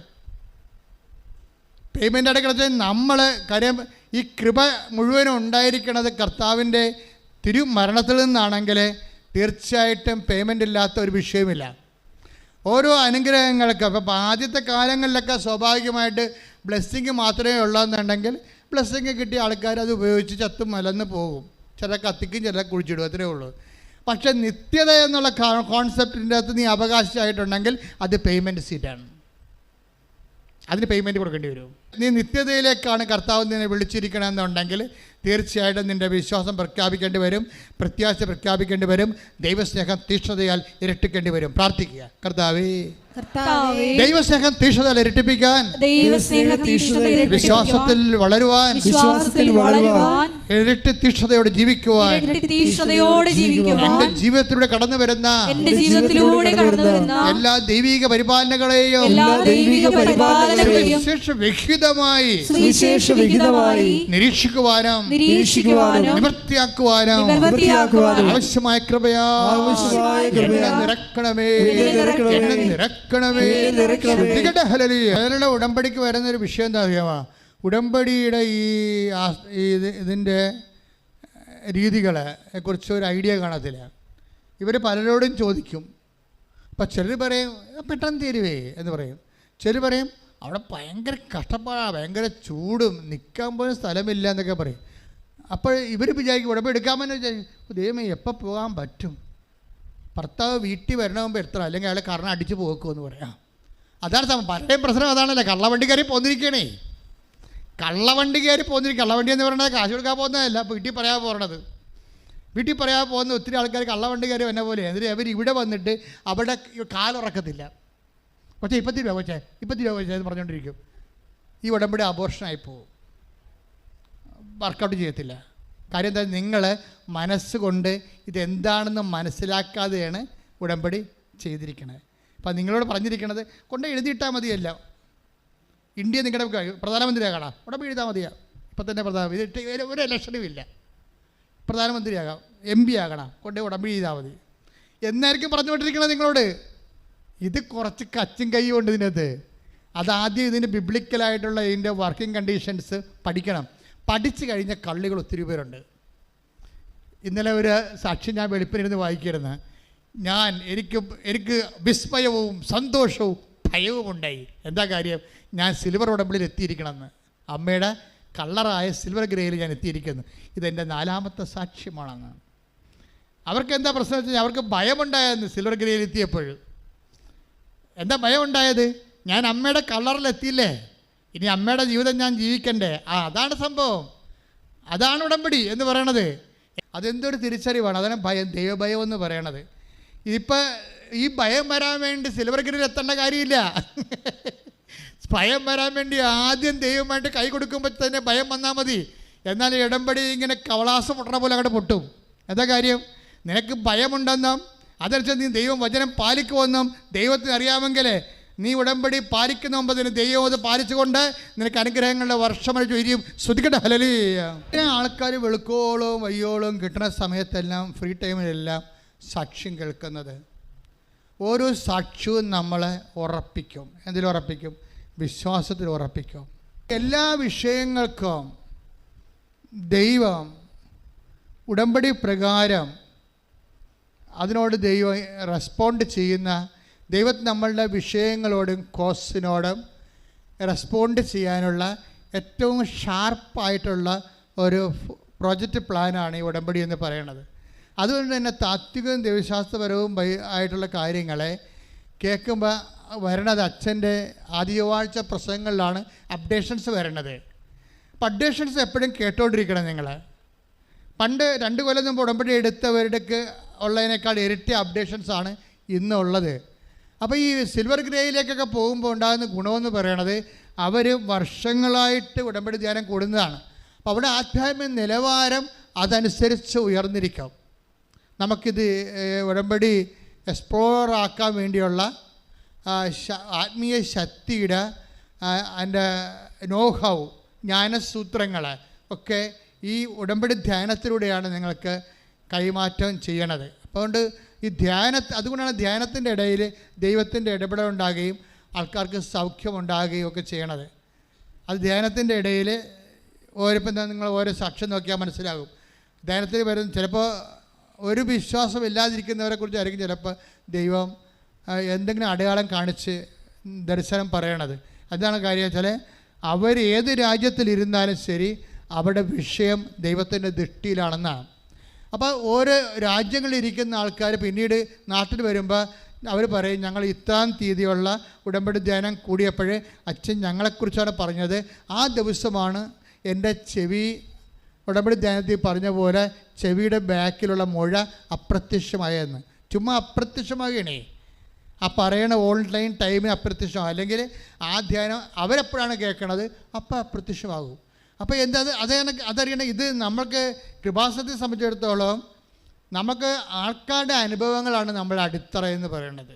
പേയ്മെൻ്റ് എടുക്കണത് നമ്മൾ കാര്യം, ഈ കൃപ മുഴുവനും ഉണ്ടായിരിക്കണത് കർത്താവിൻ്റെ തിരുമരണത്തിൽ നിന്നാണെങ്കിൽ തീർച്ചയായിട്ടും പേയ്മെൻ്റ് ഇല്ലാത്ത ഒരു വിഷയമില്ല. ഓരോ അനുഗ്രഹങ്ങൾക്ക് അപ്പോൾ ആദ്യത്തെ കാലങ്ങളിലൊക്കെ സ്വാഭാവികമായിട്ട് ബ്ലെസ്സിങ് മാത്രമേ ഉള്ളതെന്നുണ്ടെങ്കിൽ ബ്ലെസ്സിങ് കിട്ടിയ ആൾക്കാർ അത് ഉപയോഗിച്ച് ചത്തും മലന്ന് പോകും. ചില കത്തിക്കും, ചില കുഴിച്ചിടും, അത്രേ ഉള്ളൂ. പക്ഷേ നിത്യത എന്നുള്ള കോൺസെപ്റ്റിൻ്റെ അകത്ത് നീ അവകാശമായിട്ടുണ്ടെങ്കിൽ അത് പേയ്മെൻറ്റ് സീറ്റാണ്. അതിന് പേയ്മെൻറ്റ് കൊടുക്കേണ്ടി വരും. നീ നിത്യതയിലേക്കാണ് കർത്താവ് നിന്നെ വിളിച്ചിരിക്കണമെന്നുണ്ടെങ്കിൽ തീർച്ചയായിട്ടും നിൻ്റെ വിശ്വാസം പ്രഖ്യാപിക്കേണ്ടി വരും, പ്രത്യാശ പ്രഖ്യാപിക്കേണ്ടി വരും, ദൈവസ്നേഹം തീഷ്ണതയാൽ ഇരട്ടിക്കേണ്ടി വരും. പ്രാർത്ഥിക്കുക, കർത്താവേ ദൈവസ്നേഹം തീഷ്ണതയാൽ ഇരട്ടിപ്പിക്കാൻ, വിശ്വാസത്തിൽ വളരുവാൻ, ഇരട്ടി തീഷ്ണതയോടെ ജീവിക്കുവാൻ, എൻ്റെ ജീവിതത്തിലൂടെ കടന്നു വരുന്ന എല്ലാ ദൈവിക പരിപാലനകളെയും വിഹിതമായി നിരീക്ഷിക്കുവാനും നിവൃത്തിയാക്കുവാനും ആവശ്യമായ കൃപയാ നിറക്കണമേ, നിറക്കണമേ. ഉടമ്പടിക്ക് വരുന്നൊരു വിഷയം എന്താ അറിയാമോ? ഉടമ്പടിയുടെ ഇതിൻ്റെ രീതികളെ കുറിച്ച് ഒരു ഐഡിയ കാണത്തില്ല. ഇവർ പലരോടും ചോദിക്കും. അപ്പം ചിലർ പറയും പെട്ടെന്ന് തീരുവേ എന്ന് പറയും. ചിലർ പറയും അവിടെ ഭയങ്കര കഷ്ടപ്പാടാണ്, ഭയങ്കര ചൂടും, നിൽക്കാൻ പോലും സ്ഥലമില്ല എന്നൊക്കെ പറയും. അപ്പോൾ ഇവർ വിചാരിക്കും ഉടമ്പടി എടുക്കാമെന്ന് വിചാരിക്കും, ദൈവമേ എപ്പോൾ പോകാൻ പറ്റും? ഭർത്താവ് വീട്ടിൽ വരണമെങ്കിൽ എത്ര, അല്ലെങ്കിൽ അയാളെ കാരണം അടിച്ച് പോക്കുമെന്ന് പറയാം. അതാണ് പലരുടെയും പ്രശ്നം. അതാണല്ലേ, കള്ളവണ്ടി കയറി പോന്നിരിക്കണേ. കള്ളവണ്ടി കയറി പോന്നിരിക്കും. കള്ളവണ്ടി എന്ന് പറയുന്നത് കാശ് കൊടുക്കാൻ പോകുന്നതല്ല, വീട്ടിൽ പറയാൻ പോകണത്. വീട്ടിൽ പറയാൻ പോകുന്ന ഒത്തിരി ആൾക്കാർ കള്ളവണ്ടി കയറി വന്ന പോലെ. എന്നിട്ട് അവർ ഇവിടെ വന്നിട്ട് അവിടെ കാലുറക്കത്തില്ല. കൊച്ചേ 20 രൂപ കൊച്ചേ 20 രൂപ കൊച്ചേ എന്ന് പറഞ്ഞുകൊണ്ടിരിക്കും. ഈ ഉടമ്പടി അബോർഷനായി പോകും, വർക്കൗട്ട് ചെയ്യത്തില്ല. കാര്യം എന്താ, നിങ്ങൾ മനസ്സുകൊണ്ട് ഇതെന്താണെന്ന് മനസ്സിലാക്കാതെയാണ് ഉടമ്പടി ചെയ്തിരിക്കുന്നത്. അപ്പം നിങ്ങളോട് പറഞ്ഞിരിക്കുന്നത് കൊണ്ട് എഴുതിയിട്ടാൽ മതിയല്ല. ഇന്ത്യ നിങ്ങളുടെ പ്രധാനമന്ത്രിയാകണം, ഉടമ്പടി എഴുതാൽ മതിയാ. ഇപ്പം തന്നെ പ്രധാനമന്ത്രി ഒരു ഇലക്ഷനും ഇല്ല, പ്രധാനമന്ത്രിയാകാം, MP ആകണം, കൊണ്ട് ഉടമ്പടി ചെയ്താൽ മതി എന്നായിരിക്കും പറഞ്ഞുകൊണ്ടിരിക്കുന്നത് നിങ്ങളോട്. ഇത് കുറച്ച് കച്ചും കൈ കൊണ്ട് ഇതിനകത്ത് അതാദ്യം ഇതിൻ്റെ ബിബ്ലിക്കലായിട്ടുള്ള ഇതിൻ്റെ വർക്കിംഗ് കണ്ടീഷൻസ് പഠിക്കണം. പഠിച്ചു കഴിഞ്ഞ കള്ളികൾ ഒത്തിരി പേരുണ്ട്. ഇന്നലെ ഒരു സാക്ഷി ഞാൻ വെളുപ്പിനിരുന്ന് വായിക്കിരുന്നു. എനിക്ക് വിസ്മയവും സന്തോഷവും ഭയവും ഉണ്ടായി. എന്താ കാര്യം? ഞാൻ സിൽവർ ഉടമ്പടിയിൽ എത്തിയിരിക്കണമെന്ന്. അമ്മയുടെ കളറായ സിൽവർ ഗ്രേയിൽ ഞാൻ എത്തിയിരിക്കുന്നു. ഇതെൻ്റെ 4ാമത്തെ സാക്ഷ്യമാണെന്ന്. അവർക്ക് എന്താ പ്രശ്നം വെച്ചാൽ അവർക്ക് ഭയമുണ്ടായെന്ന്. സിൽവർ ഗ്രേയിൽ എത്തിയപ്പോൾ എന്താ ഭയമുണ്ടായത്? ഞാൻ അമ്മയുടെ കളറിലെത്തിയില്ലേ, ഇനി അമ്മയുടെ ജീവിതം ഞാൻ ജീവിക്കണ്ടേ. അതാണ് സംഭവം, അതാണ് ഉടമ്പടി എന്ന് പറയണത്. അതെന്തൊരു തിരിച്ചറിവാണ്. അതാണ് ഭയം, ദൈവഭയം എന്ന് പറയണത്. ഇതിപ്പോൾ ഈ ഭയം വരാൻ വേണ്ടി സിൽവർ ഗ്രേയിൽ എത്തേണ്ട കാര്യമില്ല. ഭയം വരാൻ വേണ്ടി ആദ്യം ദൈവമായിട്ട് കൈ കൊടുക്കുമ്പോൾ തന്നെ ഭയം വന്നാൽ മതി. എന്നാൽ ഉടമ്പടി ഇങ്ങനെ കവളാസം പൊട്ടണ പോലെ അങ്ങോട്ട് പൊട്ടും. എന്താ കാര്യം? നിനക്ക് ഭയമുണ്ടെന്നും അതനുസരിച്ച് നീ ദൈവം വചനം പാലിക്കുമെന്നും ദൈവത്തിന് അറിയാമെങ്കിൽ നീ ഉടമ്പടി പാലിക്കുന്ന മുമ്പതിന് ദൈവം അത് പാലിച്ചുകൊണ്ട് നിനക്ക് അനുഗ്രഹങ്ങളുടെ വർഷമായി ചൊരിയും. ശ്രദ്ധിക്കട്ടെ. ഹല്ലേലൂയ. ആൾക്കാർ വെളുക്കോളവും വയ്യോളവും കിട്ടുന്ന സമയത്തെല്ലാം ഫ്രീ ടൈമിലെല്ലാം സാക്ഷ്യം കേൾക്കുന്നത്. ഓരോ സാക്ഷ്യവും നമ്മളെ ഉറപ്പിക്കും. എന്തിലുറപ്പിക്കും? വിശ്വാസത്തിൽ ഉറപ്പിക്കും. എല്ലാ വിഷയങ്ങൾക്കും ദൈവം ഉടമ്പടി പ്രകാരം അതിനോട് ദൈവം റെസ്പോണ്ട് ചെയ്യുന്ന, ദൈവത്തിന് നമ്മളുടെ വിഷയങ്ങളോടും കോസിനോടും റെസ്പോണ്ട് ചെയ്യാനുള്ള ഏറ്റവും ഷാർപ്പായിട്ടുള്ള ഒരു പ്രോജക്റ്റ് പ്ലാനാണ് ഈ ഉടമ്പടി എന്ന് പറയുന്നത്. അതുകൊണ്ട് തന്നെ താത്വികവും ദൈവശാസ്ത്രപരവും ആയിട്ടുള്ള കാര്യങ്ങളെ കേൾക്കുമ്പോൾ വരണത് അച്ഛൻ്റെ ആദ്യവാഴ്ച പ്രസംഗങ്ങളിലാണ് അപ്ഡേഷൻസ് വരണത്. അപ്പം അപ്ഡേഷൻസ് എപ്പോഴും കേട്ടോണ്ടിരിക്കണം നിങ്ങൾ. പണ്ട് 2 കൊല്ലം മുമ്പ് ഉടമ്പടി എടുത്തവരുടെക്ക് ഉള്ളതിനേക്കാൾ ഇരട്ടി അപ്ഡേഷൻസാണ് ഇന്നുള്ളത്. അപ്പോൾ ഈ സിൽവർ ഗ്രേയിലേക്കൊക്കെ പോകുമ്പോൾ ഉണ്ടാകുന്ന ഗുണമെന്ന് പറയണത് അവർ വർഷങ്ങളായിട്ട് ഉടമ്പടി ധ്യാനം കൂടുന്നതാണ്. അപ്പോൾ അവിടെ ആധ്യാത്മിക നിലവാരം അതനുസരിച്ച് ഉയർന്നിരിക്കും. നമുക്കിത് ഉടമ്പടി എക്സ്പ്ലോർ ആക്കാൻ വേണ്ടിയുള്ള ആത്മീയ ശക്തിയുടെ അതിൻ്റെ നോഹൗ, ജ്ഞാനസൂത്രങ്ങൾ ഒക്കെ ഈ ഉടമ്പടി ധ്യാനത്തിലൂടെയാണ് നിങ്ങൾക്ക് കൈമാറ്റം ചെയ്യണത്. അതുകൊണ്ട് ഈ അതുകൊണ്ടാണ് ധ്യാനത്തിൻ്റെ ഇടയിൽ ദൈവത്തിൻ്റെ ഇടപെടലുണ്ടാകുകയും ആൾക്കാർക്ക് സൗഖ്യമുണ്ടാകുകയും ഒക്കെ ചെയ്യണത്. അത് ധ്യാനത്തിൻ്റെ ഇടയിൽ നിങ്ങൾ ഓരോ സാക്ഷ്യം നോക്കിയാൽ മനസ്സിലാകും. ധ്യാനത്തിൽ വരുന്ന ചിലപ്പോൾ ഒരു വിശ്വാസമില്ലാതിരിക്കുന്നവരെ കുറിച്ച് ആയിരിക്കും ചിലപ്പോൾ ദൈവം എന്തെങ്കിലും അടയാളം കാണിച്ച് ദർശനം പറയണത്. അതാണ് കാര്യം വെച്ചാൽ അവർ ഏത് രാജ്യത്തിലിരുന്നാലും ശരി അവരുടെ വിഷയം ദൈവത്തിൻ്റെ ദൃഷ്ടിയിലാണെന്നാണ്. അപ്പോൾ ഓരോ രാജ്യങ്ങളിലിരിക്കുന്ന ആൾക്കാർ പിന്നീട് നാട്ടിൽ വരുമ്പോൾ അവർ പറയും, ഞങ്ങൾ ഇത്രാം തീയതിയുള്ള ഉടമ്പടി ധ്യാനം കൂടിയപ്പോൾ അച്ഛൻ ഞങ്ങളെക്കുറിച്ചാണ് പറഞ്ഞത്. ആ ദിവസമാണ് എൻ്റെ ചെവി ഉടമ്പടി ധ്യാനത്തിൽ പറഞ്ഞ പോലെ ചെവിയുടെ ബാക്കിലുള്ള മുഴ അപ്രത്യക്ഷമായെന്ന്. ചുമ്മാ അപ്രത്യക്ഷമാകണേ, ആ പറയണ ഓൺലൈൻ ടൈമിന് അപ്രത്യക്ഷമാകും. അല്ലെങ്കിൽ ആ ധ്യാനം അവരെപ്പോഴാണ് കേൾക്കണത് അപ്പോൾ അപ്രത്യക്ഷമാകും. അപ്പോൾ എന്താ അതറിയണം. ഇത് നമ്മൾക്ക് കൃപാസനത്തെ സംബന്ധിച്ചിടത്തോളം നമുക്ക് ആൾക്കാരുടെ അനുഭവങ്ങളാണ് നമ്മുടെ അടിത്തറ എന്ന് പറയുന്നത്.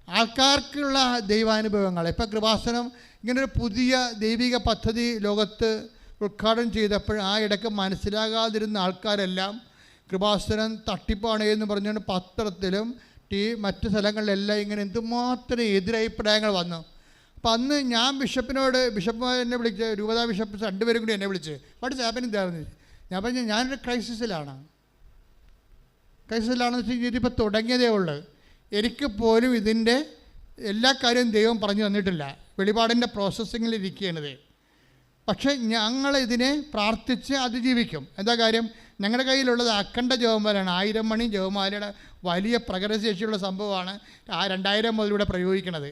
ആൾക്കാർക്കുള്ള ദൈവാനുഭവങ്ങൾ. ഇപ്പോൾ കൃപാസനം ഇങ്ങനൊരു പുതിയ ദൈവിക പദ്ധതി ലോകത്ത് ഉദ്ഘാടനം ചെയ്തപ്പോൾ ആ ഇടയ്ക്ക് മനസ്സിലാകാതിരുന്ന ആൾക്കാരെല്ലാം കൃപാസനം തട്ടിപ്പാണ് എന്ന് പറഞ്ഞുകൊണ്ട് പത്രത്തിലും മറ്റു സ്ഥലങ്ങളിലെല്ലാം ഇങ്ങനെ എന്തുമാത്രം എതിരഭിപ്രായങ്ങൾ വന്നു. അപ്പം അന്ന് ഞാൻ ബിഷപ്പ് എന്നെ വിളിച്ച്, രൂപതാ ബിഷപ്പ് 2 പേരും കൂടി എന്നെ വിളിച്ച്, വാട്ട്സ് ഹാപ്പനിങ് തരുന്നു. ഞാൻ പറഞ്ഞു ഞാനൊരു ക്രൈസിസിലാണെന്ന് വെച്ചാൽ ഇതിപ്പോൾ തുടങ്ങിയതേ ഉള്ളൂ. എനിക്ക് പോലും ഇതിൻ്റെ എല്ലാ കാര്യവും ദൈവം പറഞ്ഞു തന്നിട്ടില്ല. വെളിപാടിൻ്റെ പ്രോസസ്സിങ്ങിലിരിക്കുകയാണിത്. പക്ഷേ ഞങ്ങളിതിനെ പ്രാർത്ഥിച്ച് അതിജീവിക്കും. എന്താ കാര്യം? ഞങ്ങളുടെ കയ്യിലുള്ളത് അഖണ്ഡ ജപമാലയാണ്. 1000 മണി ജപമാലയുടെ വലിയ പ്രകടശേഷിയുള്ള സംഭവമാണ് 2000 മുതലൂടെ പ്രയോഗിക്കുന്നത്.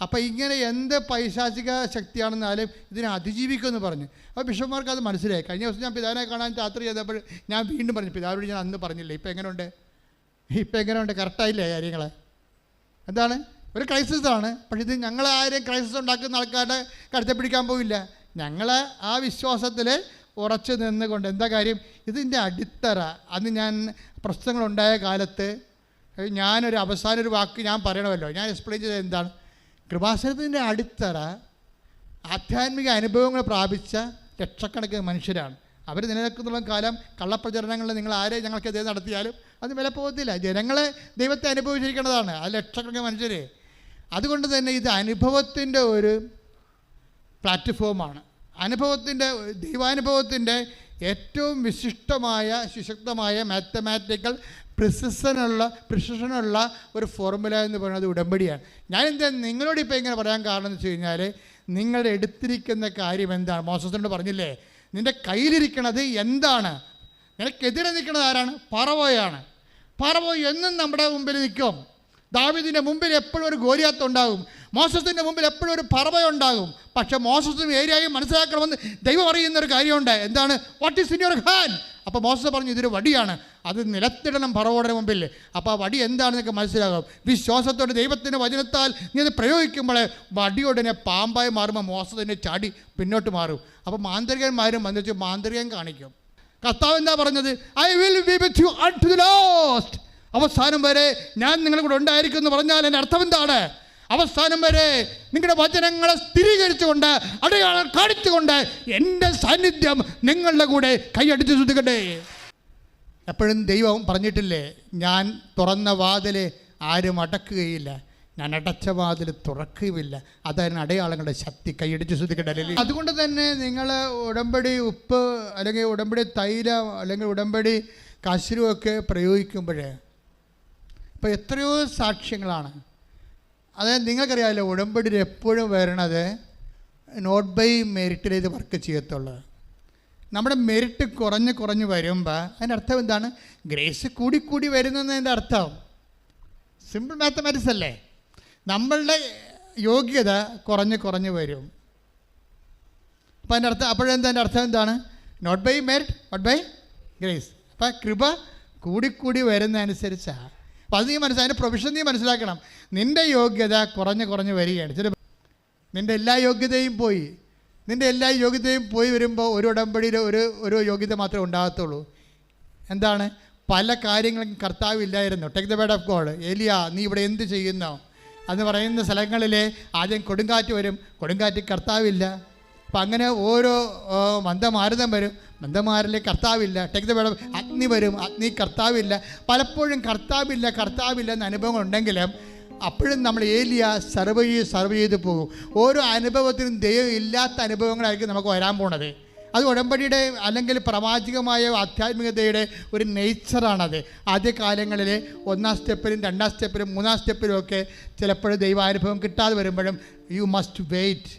അപ്പോൾ ഇങ്ങനെ എന്ത് പൈശാചിക ശക്തിയാണെന്നാലും ഇതിനെ അതിജീവിക്കുമെന്ന് പറഞ്ഞു. അപ്പോൾ ബിഷപ്പ്മാർക്ക് അത് മനസ്സിലായി. കഴിഞ്ഞ ദിവസം ഞാൻ പിതാവിനെ കാണാൻ യാത്ര ചെയ്തപ്പോൾ ഞാൻ വീണ്ടും പറഞ്ഞു, പിതാവിനോട് ഞാൻ അന്ന് പറഞ്ഞില്ലേ, ഇപ്പം എങ്ങനെയുണ്ട് കറക്റ്റായില്ലേ കാര്യങ്ങൾ? എന്താണ് ഒരു ക്രൈസിസാണ്. പക്ഷേ ഇത് ഞങ്ങൾ ആരെയും ക്രൈസിസ് ഉണ്ടാക്കുന്ന ആൾക്കാരുടെ കഴുത്തെ പിടിക്കാൻ പോവില്ല. ഞങ്ങൾ ആ വിശ്വാസത്തിൽ ഉറച്ചു നിന്നുകൊണ്ട്, എന്താ കാര്യം, ഇതിൻ്റെ അടിത്തറ. അന്ന് ഞാൻ പ്രശ്നങ്ങളുണ്ടായ കാലത്ത് ഞാനൊരു അവസാന ഒരു വാക്ക് ഞാൻ പറയണമല്ലോ, ഞാൻ എക്സ്പ്ലെയിൻ ചെയ്തത് എന്താണ്, കൃപാസനത്തിൻ്റെ അടിത്തറ ആധ്യാത്മിക അനുഭവങ്ങൾ പ്രാപിച്ച ലക്ഷക്കണക്കിന് മനുഷ്യരാണ്. അവർ നിലനിൽക്കുന്ന കാലം കള്ളപ്രചരണങ്ങളിൽ നിങ്ങൾ ആരെ ഞങ്ങൾക്കെതിരെ നടത്തിയാലും അത് വില പോകത്തില്ല. ജനങ്ങളെ ദൈവത്തെ അനുഭവിച്ചിരിക്കേണ്ടതാണ് അത് ലക്ഷക്കണക്കിന് മനുഷ്യരെ. അതുകൊണ്ട് തന്നെ ഇത് അനുഭവത്തിൻ്റെ ഒരു പ്ലാറ്റ്ഫോമാണ്. ദൈവാനുഭവത്തിൻ്റെ ഏറ്റവും വിശിഷ്ടമായ സുശക്തമായ മാത്തമാറ്റിക്കൽ പ്രിസിഷനുള്ള ഒരു ഫോർമുല എന്ന് പറയുന്നത് ഉടമ്പടിയാണ്. ഞാനെന്താ നിങ്ങളോട് ഇപ്പോൾ ഇങ്ങനെ പറയാൻ കാരണം എന്ന് വെച്ച് കഴിഞ്ഞാൽ, നിങ്ങളുടെ എടുത്തിരിക്കുന്ന കാര്യം എന്താണ്? മോസസിനോട് പറഞ്ഞില്ലേ, നിൻ്റെ കയ്യിലിരിക്കണത് എന്താണ്? നിനക്കെതിരെ നിൽക്കുന്നത് ആരാണ്? ഫറവോയാണ്. ഫറവോ എന്നും നമ്മുടെ മുമ്പിൽ നിൽക്കും. ദാവീദിൻ്റെ മുമ്പിൽ എപ്പോഴും ഒരു ഗോലിയാത്ത് ഉണ്ടാകും. മോസസിൻ്റെ മുമ്പിൽ എപ്പോഴും ഒരു ഫറവോ ഉണ്ടാകും. പക്ഷേ മോസസും ഏരിയയും മനസ്സിലാക്കണമെന്ന് ദൈവം അറിയുന്നൊരു കാര്യമുണ്ട്. എന്താണ്? What is in your hand? അപ്പോൾ മോസസ് പറഞ്ഞു, ഇതൊരു വടിയാണ്, അത് നിലത്തിടണം ഫറവോയുടെ മുമ്പിൽ. അപ്പോൾ ആ വടി എന്താണെന്നൊക്കെ മനസ്സിലാകും. വിശ്വാസത്തോടെ ദൈവത്തിൻ്റെ വചനത്താൽ നീ അത് പ്രയോഗിക്കുമ്പോൾ വടിയോടനെ പാമ്പായി മാറുമ്പോൾ മോസസ് തന്നെ ചാടി പിന്നോട്ട് മാറും. അപ്പോൾ മാന്ത്രികന്മാരും വന്നിട്ട് മാന്ത്രികം കാണിക്കും. കർത്താവ് എന്താ പറഞ്ഞത്? I will be with you unto the last. അവസാനം വരെ ഞാൻ നിങ്ങളുടെ കൂടെ ഉണ്ടായിരിക്കും എന്ന് പറഞ്ഞാൽ എൻ്റെ അർത്ഥം എന്താണ്? അവസാനം വരെ നിങ്ങളുടെ വചനങ്ങളെ സ്ഥിരീകരിച്ചുകൊണ്ട്, അടയാളം കാണിച്ചുകൊണ്ട് എൻ്റെ സാന്നിധ്യം നിങ്ങളുടെ കൂടെ കൈയടിച്ച് ശ്രദ്ധിക്കട്ടെ. എപ്പോഴും ദൈവം പറഞ്ഞിട്ടില്ലേ, ഞാൻ തുറന്ന വാതിൽ ആരും അടക്കുകയില്ല, ഞാൻ അടച്ച വാതിൽ തുറക്കുകയില്ല. അതായിരുന്നു അടയാളങ്ങളുടെ ശക്തി. കൈയടിച്ച് ശ്രദ്ധിക്കട്ടെ. അതുകൊണ്ട് തന്നെ നിങ്ങൾ ഉടമ്പടി ഉപ്പ് അല്ലെങ്കിൽ ഉടമ്പടി തൈലം അല്ലെങ്കിൽ ഉടമ്പടി കശുരുമൊക്കെ പ്രയോഗിക്കുമ്പോൾ ഇപ്പോൾ എത്രയോ സാക്ഷ്യങ്ങളാണ്. അതായത് നിങ്ങൾക്കറിയാമല്ലോ, ഉടമ്പടിയിൽ എപ്പോഴും വരണത് നോട്ട് ബൈ മെറിറ്റിൽ ഇത് വർക്ക് ചെയ്യത്തുള്ളൂ. നമ്മുടെ മെറിറ്റ് കുറഞ്ഞ് വരുമ്പോൾ അതിൻ്റെ അർത്ഥം എന്താണ്? ഗ്രേസ് കൂടി വരുന്നതിൻ്റെ അർത്ഥം സിമ്പിൾ മാത്തമാറ്റിക്സ് അല്ലേ. നമ്മളുടെ യോഗ്യത കുറഞ്ഞ് വരും. അപ്പോൾ അതിൻ്റെ അർത്ഥം അപ്പോഴെന്താ അതിൻ്റെ അർത്ഥം എന്താണ്? Not by merit, not by grace. അപ്പോൾ കൃപ കൂടി വരുന്നതനുസരിച്ചാണ്. അപ്പോൾ അത് നീ അതിൻ്റെ പ്രൊവിഷൻ നീ മനസ്സിലാക്കണം. നിൻ്റെ യോഗ്യത കുറഞ്ഞ് വരികയാണ്. ചില നിൻ്റെ എല്ലാ യോഗ്യതയും പോയി വരുമ്പോൾ ഒരു ഉടമ്പടിയിൽ ഒരു യോഗ്യത മാത്രമേ ഉണ്ടാകത്തുള്ളൂ. എന്താണ്? പല കാര്യങ്ങളും കർത്താവില്ലായിരുന്നു. Take the word of God. ഏലിയ, നീ ഇവിടെ എന്ത് ചെയ്യുന്നു എന്ന് പറയുന്ന സ്ഥലങ്ങളിൽ ആദ്യം കൊടുങ്കാറ്റ് വരും, കൊടുങ്കാറ്റ് കർത്താവില്ല. അപ്പം അങ്ങനെ ഓരോ മന്ദമാരുതം വരും, മന്ദമാരിലെ കർത്താവില്ല. ടേക്ക് ദ വേർഡ് ഓഫ് അഗ്നി വരും, അഗ്നി കർത്താവില്ല. പലപ്പോഴും കർത്താവില്ല എന്ന അനുഭവങ്ങൾ ഉണ്ടെങ്കിലും അപ്പോഴും നമ്മൾ ഏലിയ സർവ് ചെയ്ത് പോകും. ഓരോ അനുഭവത്തിനും ദൈവം ഇല്ലാത്ത അനുഭവങ്ങളായിരിക്കും നമുക്ക് വരാൻ പോണത്. അത് ഉടമ്പടിയുടെ അല്ലെങ്കിൽ പ്രവാചികമായ ആധ്യാത്മികതയുടെ ഒരു നേച്ചറാണത്. ആദ്യകാലങ്ങളിൽ 1ാം സ്റ്റെപ്പിലും 2ാം സ്റ്റെപ്പിലും 3ാം സ്റ്റെപ്പിലും ഒക്കെ ചിലപ്പോഴും ദൈവാനുഭവം കിട്ടാതെ വരുമ്പോഴും യു മസ്റ്റ് വെയിറ്റ്.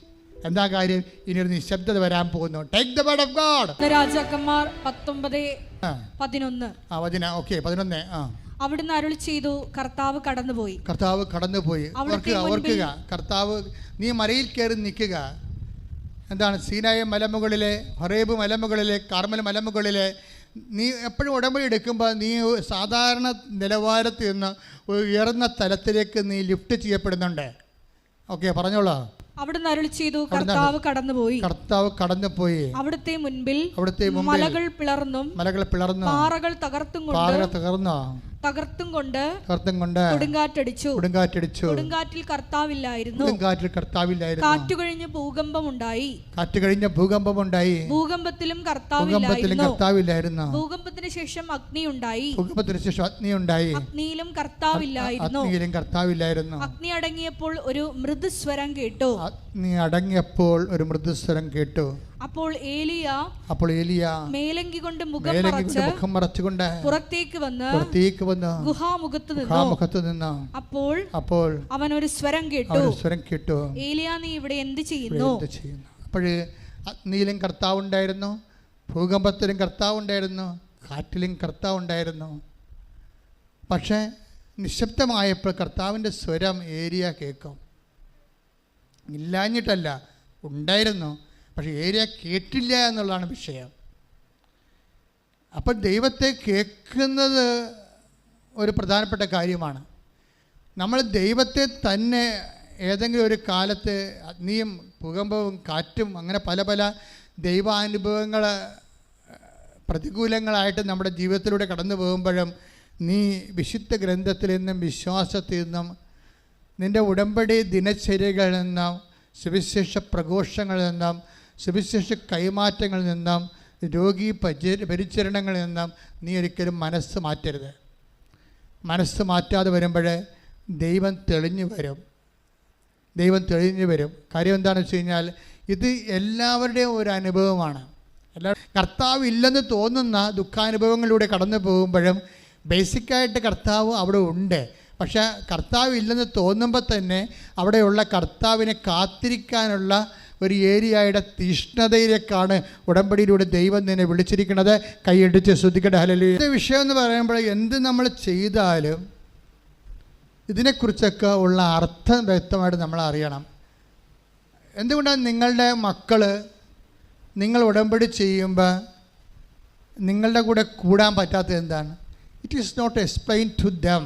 എന്താ കാര്യം? ഇനിയൊരു നിശബ്ദത വരാൻ പോകുന്നു. Take the word of God. രാജാക്കന്മാർ 19:11. ഓക്കെ 11. അവിടുന്ന് അരുളി ചെയ്തു, കർത്താവ് കടന്നുപോയി. ഓർക്കുക, കർത്താവ് നീ മലയിൽ കയറി നിൽക്കുക. എന്താണ്? സീനായ മലമുകളിലെ, ഹൊറേബ് മലമുകളിലെ, കാർമൽ മലമുകളിലെ നീ എപ്പോഴും ഉടമ്പടി എടുക്കുമ്പോൾ നീ സാധാരണ നിലവാരത്തിൽ നിന്ന് ഉയർന്ന തലത്തിലേക്ക് നീ ലിഫ്റ്റ് ചെയ്യപ്പെടുന്നുണ്ട്. ഓക്കെ, പറഞ്ഞോളാം. അവിടുന്ന് അരുളി ചെയ്തു, കർത്താവ് കടന്നുപോയി. അവിടുത്തെ മുൻപിൽ മലകൾ പിളർന്നും പാറകൾ തകർത്തും കൊണ്ട് കൊടുങ്കാറ്റടിച്ചു. കൊടുങ്കാറ്റിൽ കർത്താവില്ലായിരുന്നു. കാറ്റു കഴിഞ്ഞ് ഭൂകമ്പമുണ്ടായി. ഭൂകമ്പത്തിലും കർത്താവില്ലായിരുന്നു. ഭൂകമ്പത്തിന് ശേഷം അഗ്നിയുണ്ടായി. അഗ്നിയിലും കർത്താവില്ലായിരുന്നു. അഗ്നി അടങ്ങിയപ്പോൾ ഒരു മൃദുസ്വരം കേട്ടു. അപ്പോൾ ഏലിയ മേലങ്കി കൊണ്ട് മുഖം മറച്ചുകൊണ്ട് പുറത്തേക്ക് വന്ന് ഗുഹാമുഖത്ത് നിന്നു. അപ്പോൾ അവൻ ഒരു സ്വരം കേട്ടു, ഏലിയ, നീ ഇവിടെ എന്ത് ചെയ്യുന്നു? അപ്പോൾ അഗ്നിയിലും കർത്താവുണ്ടായിരുന്നു, ഭൂകമ്പത്തിലും കർത്താവുണ്ടായിരുന്നു, കാറ്റിലും കർത്താവുണ്ടായിരുന്നു. പക്ഷേ നിശബ്ദമായപ്പോൾ കർത്താവിൻ്റെ സ്വരം ഏലിയ കേൾക്കും. ഇല്ലാഞ്ഞിട്ടല്ല, ഉണ്ടായിരുന്നു, പക്ഷേ ഏലിയ കേട്ടില്ല എന്നുള്ളതാണ് വിഷയം. അപ്പം ദൈവത്തെ കേൾക്കുന്നത് ഒരു പ്രധാനപ്പെട്ട കാര്യമാണ്. നമ്മൾ ദൈവത്തെ തന്നെ ഏതെങ്കിലും ഒരു കാലത്ത് അഗ്നിയും ഭൂകമ്പവും കാറ്റും അങ്ങനെ പല പല ദൈവാനുഭവങ്ങൾ പ്രതികൂലങ്ങളായിട്ട് നമ്മുടെ ജീവിതത്തിലൂടെ കടന്നു പോകുമ്പോഴും നീ വിശുദ്ധ ഗ്രന്ഥത്തിൽ നിന്നും വിശ്വാസത്തിൽ നിന്നും നിൻ്റെ ഉടമ്പടി ദിനചര്യകളിൽ നിന്നും സുവിശേഷ പ്രഘോഷങ്ങളിൽ നിന്നും സുവിശേഷ കൈമാറ്റങ്ങളിൽ നിന്നും രോഗി പരിചരണങ്ങളിൽ നിന്നും നീ ഒരിക്കലും മനസ്സ് മാറ്റരുത്. മനസ്സ് മാറ്റാതെ വരുമ്പോൾ ദൈവം തെളിഞ്ഞു വരും. ദൈവം തെളിഞ്ഞു വരും. കാര്യം എന്താണെന്ന് വെച്ച് കഴിഞ്ഞാൽ ഇത് എല്ലാവരുടെയും ഒരു അനുഭവമാണ്. കർത്താവ് ഇല്ലെന്ന് തോന്നുന്ന ദുഃഖാനുഭവങ്ങളിലൂടെ കടന്നു പോകുമ്പോഴും ബേസിക്കായിട്ട് കർത്താവ് അവിടെ ഉണ്ട്. പക്ഷേ കർത്താവ് ഇല്ലെന്ന് തോന്നുമ്പോൾ തന്നെ അവിടെയുള്ള കർത്താവിനെ കാത്തിരിക്കാനുള്ള ഒരു ഏരിയയുടെ തീഷ്ണതയിലേക്കാണ് ഉടമ്പടിയിലൂടെ ദൈവം നിന്നെ വിളിച്ചിരിക്കുന്നത്. കൈയടിച്ച് ശ്രദ്ധിക്കട്ടെ. ഹല്ലേലൂയ. ഈ വിഷയം എന്ന് പറയുമ്പോൾ എന്ത് നമ്മൾ ചെയ്താലും ഇതിനെക്കുറിച്ചൊക്കെ ഉള്ള അർത്ഥം വ്യക്തമായിട്ട് നമ്മൾ അറിയണം. എന്തുകൊണ്ടാണ് നിങ്ങളുടെ മക്കൾ നിങ്ങൾ ഉടമ്പടി ചെയ്യുമ്പോൾ നിങ്ങളുടെ കൂടെ കൂടാൻ പറ്റാത്തത് എന്താണ്? It is not explain to them.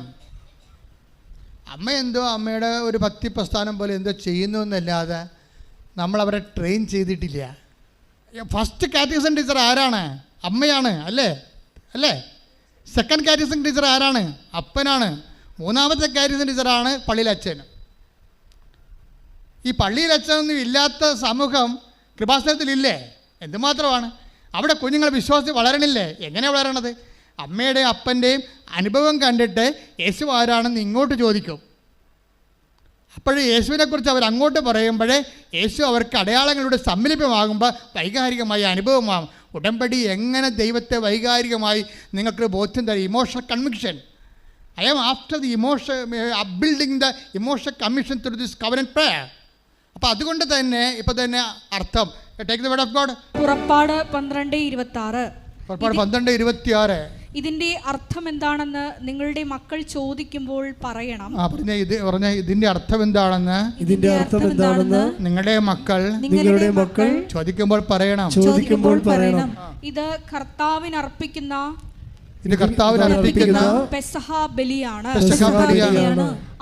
അമ്മ എന്തോ അമ്മയുടെ ഒരു ഭക്തി പ്രസ്ഥാനം പോലെ എന്തോ ചെയ്യുന്നു എന്നല്ലാതെ നമ്മളവരെ ട്രെയിൻ ചെയ്തിട്ടില്ല. ഫസ്റ്റ് കാറ്റഗറിസം ടീച്ചർ ആരാണ്? അമ്മയാണ്. അല്ലേ? സെക്കൻഡ് കാറ്റഗറിസം ടീച്ചർ ആരാണ്? അപ്പനാണ്. മൂന്നാമത്തെ കാറ്റഗറിസം ടീച്ചറാണ് പള്ളിയിലച്ഛൻ. ഈ പള്ളിയിലച്ഛനൊന്നും ഇല്ലാത്ത സമൂഹം കൃപാസനത്തിലില്ലേ? എന്തുമാത്രമാണ്. അവിടെ കുഞ്ഞുങ്ങൾ വിശ്വാസത്തിൽ വളരണില്ലേ? എങ്ങനെയാണ് വളരണത്? അമ്മയുടെയും അപ്പൻ്റെയും അനുഭവം കണ്ടിട്ട് യേശു ആരാണെന്ന് ഇങ്ങോട്ട് ചോദിക്കും. അപ്പോഴേ യേശുവിനെക്കുറിച്ച് അവർ അങ്ങോട്ട് പറയുമ്പോഴേ യേശു അവർക്ക് അടയാളങ്ങളുടെ സമ്മിലിതമാകുമ്പോൾ വൈകാരികമായ അനുഭവമാകും. ഉടമ്പടി എങ്ങനെ ദൈവത്തെ വൈകാരികമായി നിങ്ങൾക്ക് ബോധ്യം തരും. Emotional conviction. I am after the building the emotional commission through this covenant prayer. അപ്പോൾ അതുകൊണ്ട് തന്നെ ഇപ്പോൾ തന്നെ അർത്ഥം take the word of God. പുറപ്പാട് 12:26. പുറപ്പാട് 12:26. ഇതിന്റെ അർത്ഥം എന്താണെന്ന് നിങ്ങളുടെ മക്കൾ ചോദിക്കുമ്പോൾ പറയണം. ഇതിന്റെ അർത്ഥം എന്താണെന്ന് നിങ്ങളുടെ മക്കൾ ചോദിക്കുമ്പോൾ പറയണം. ഇത് കർത്താവിനർപ്പിക്കുന്ന പെസഹ ബലിയാണ്.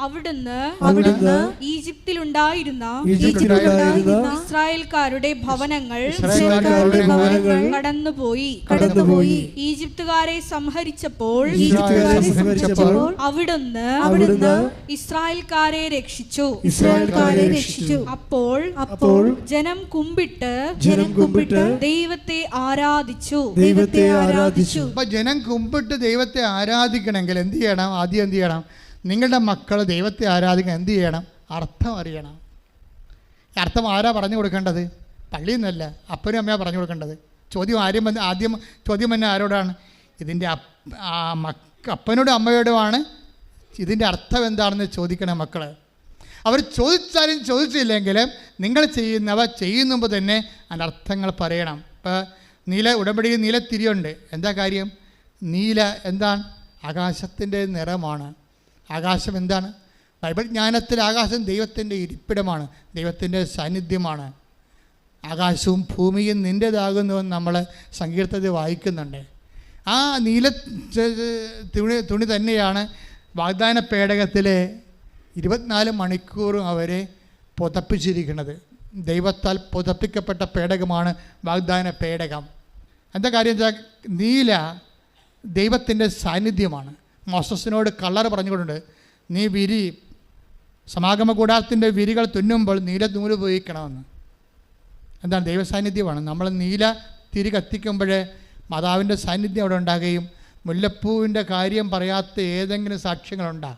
അവിടുന്ന് ഈജിപ്തിലുണ്ടായിരുന്ന ഇസ്രായേൽക്കാരുടെ ഭവനങ്ങൾ കടന്നുപോയി ഈജിപ്തുകാരെ സംഹരിച്ചപ്പോൾ അവിടുന്ന് ഇസ്രായേൽക്കാരെ രക്ഷിച്ചു. അപ്പോൾ ജനം കുമ്പിട്ട് ദൈവത്തെ ആരാധിച്ചു. ജനം കുമ്പിട്ട് ദൈവത്തെ ആരാധിക്കണമെങ്കിൽ എന്ത് ചെയ്യണം? ആദ്യം എന്ത് ചെയ്യണം? നിങ്ങളുടെ മക്കൾ ദൈവത്തെ ആരാധിക്കാൻ എന്ത് ചെയ്യണം? അർത്ഥം അറിയണം. അർത്ഥം ആരാ പറഞ്ഞു കൊടുക്കേണ്ടത്? പള്ളിയിൽ നിന്നല്ല, അപ്പനും അമ്മയാണ് പറഞ്ഞു കൊടുക്കേണ്ടത്. ആദ്യം ചോദ്യം തന്നെ ആരോടാണ്? ഇതിൻ്റെ അപ്പനോടും അമ്മയോടുമാണ്. ഇതിൻ്റെ അർത്ഥം എന്താണെന്ന് ചോദിക്കണം മക്കൾ. അവർ ചോദിച്ചാലും ചോദിച്ചില്ലെങ്കിലും നിങ്ങൾ ചെയ്യുന്നുമ്പോൾ തന്നെ അതിൻ്റെ അർത്ഥങ്ങൾ പറയണം. ഇപ്പോൾ ഉടമ്പടിയിൽ നീലത്തിരിയുണ്ട്. എന്താ കാര്യം? നീല എന്താണ്? ആകാശത്തിൻ്റെ നിറമാണ്. ആകാശം എന്താണ്? ബൈബിൾ ജ്ഞാനത്തിൽ ആകാശം ദൈവത്തിൻ്റെ ഇരിപ്പിടമാണ്, ദൈവത്തിൻ്റെ സാന്നിധ്യമാണ്. ആകാശവും ഭൂമിയും നിൻ്റേതാകുന്നുവെന്ന് നമ്മൾ സങ്കീർത്തനത്തിൽ വായിക്കുന്നുണ്ട്. ആ നീല തുണി തന്നെയാണ് വാഗ്ദാന പേടകത്തിലെ 24 മണിക്കൂറും അവരെ പുതപ്പിച്ചിരിക്കുന്നത്. ദൈവത്താൽ പുതപ്പിക്കപ്പെട്ട പേടകമാണ് വാഗ്ദാന പേടകം. എന്താ കാര്യം വെച്ചാൽ നീല ദൈവത്തിൻ്റെ സാന്നിധ്യമാണ്. മോസസിനോട് കളർ പറഞ്ഞുകൊണ്ടുണ്ട്, നീ സമാഗമ കൂടാരത്തിൻ്റെ വിരികൾ തുന്നുമ്പോൾ നീല നൂല് ഉപയോഗിക്കണമെന്ന്. എന്താണ്? ദൈവസാന്നിധ്യമാണ്. നമ്മൾ നീല തിരി കത്തിക്കുമ്പോഴേ മാതാവിൻ്റെ സാന്നിധ്യം അവിടെ ഉണ്ടാകുകയും മുല്ലപ്പൂവിൻ്റെ കാര്യം പറയാത്ത ഏതെങ്കിലും സാക്ഷ്യങ്ങളുണ്ടാ?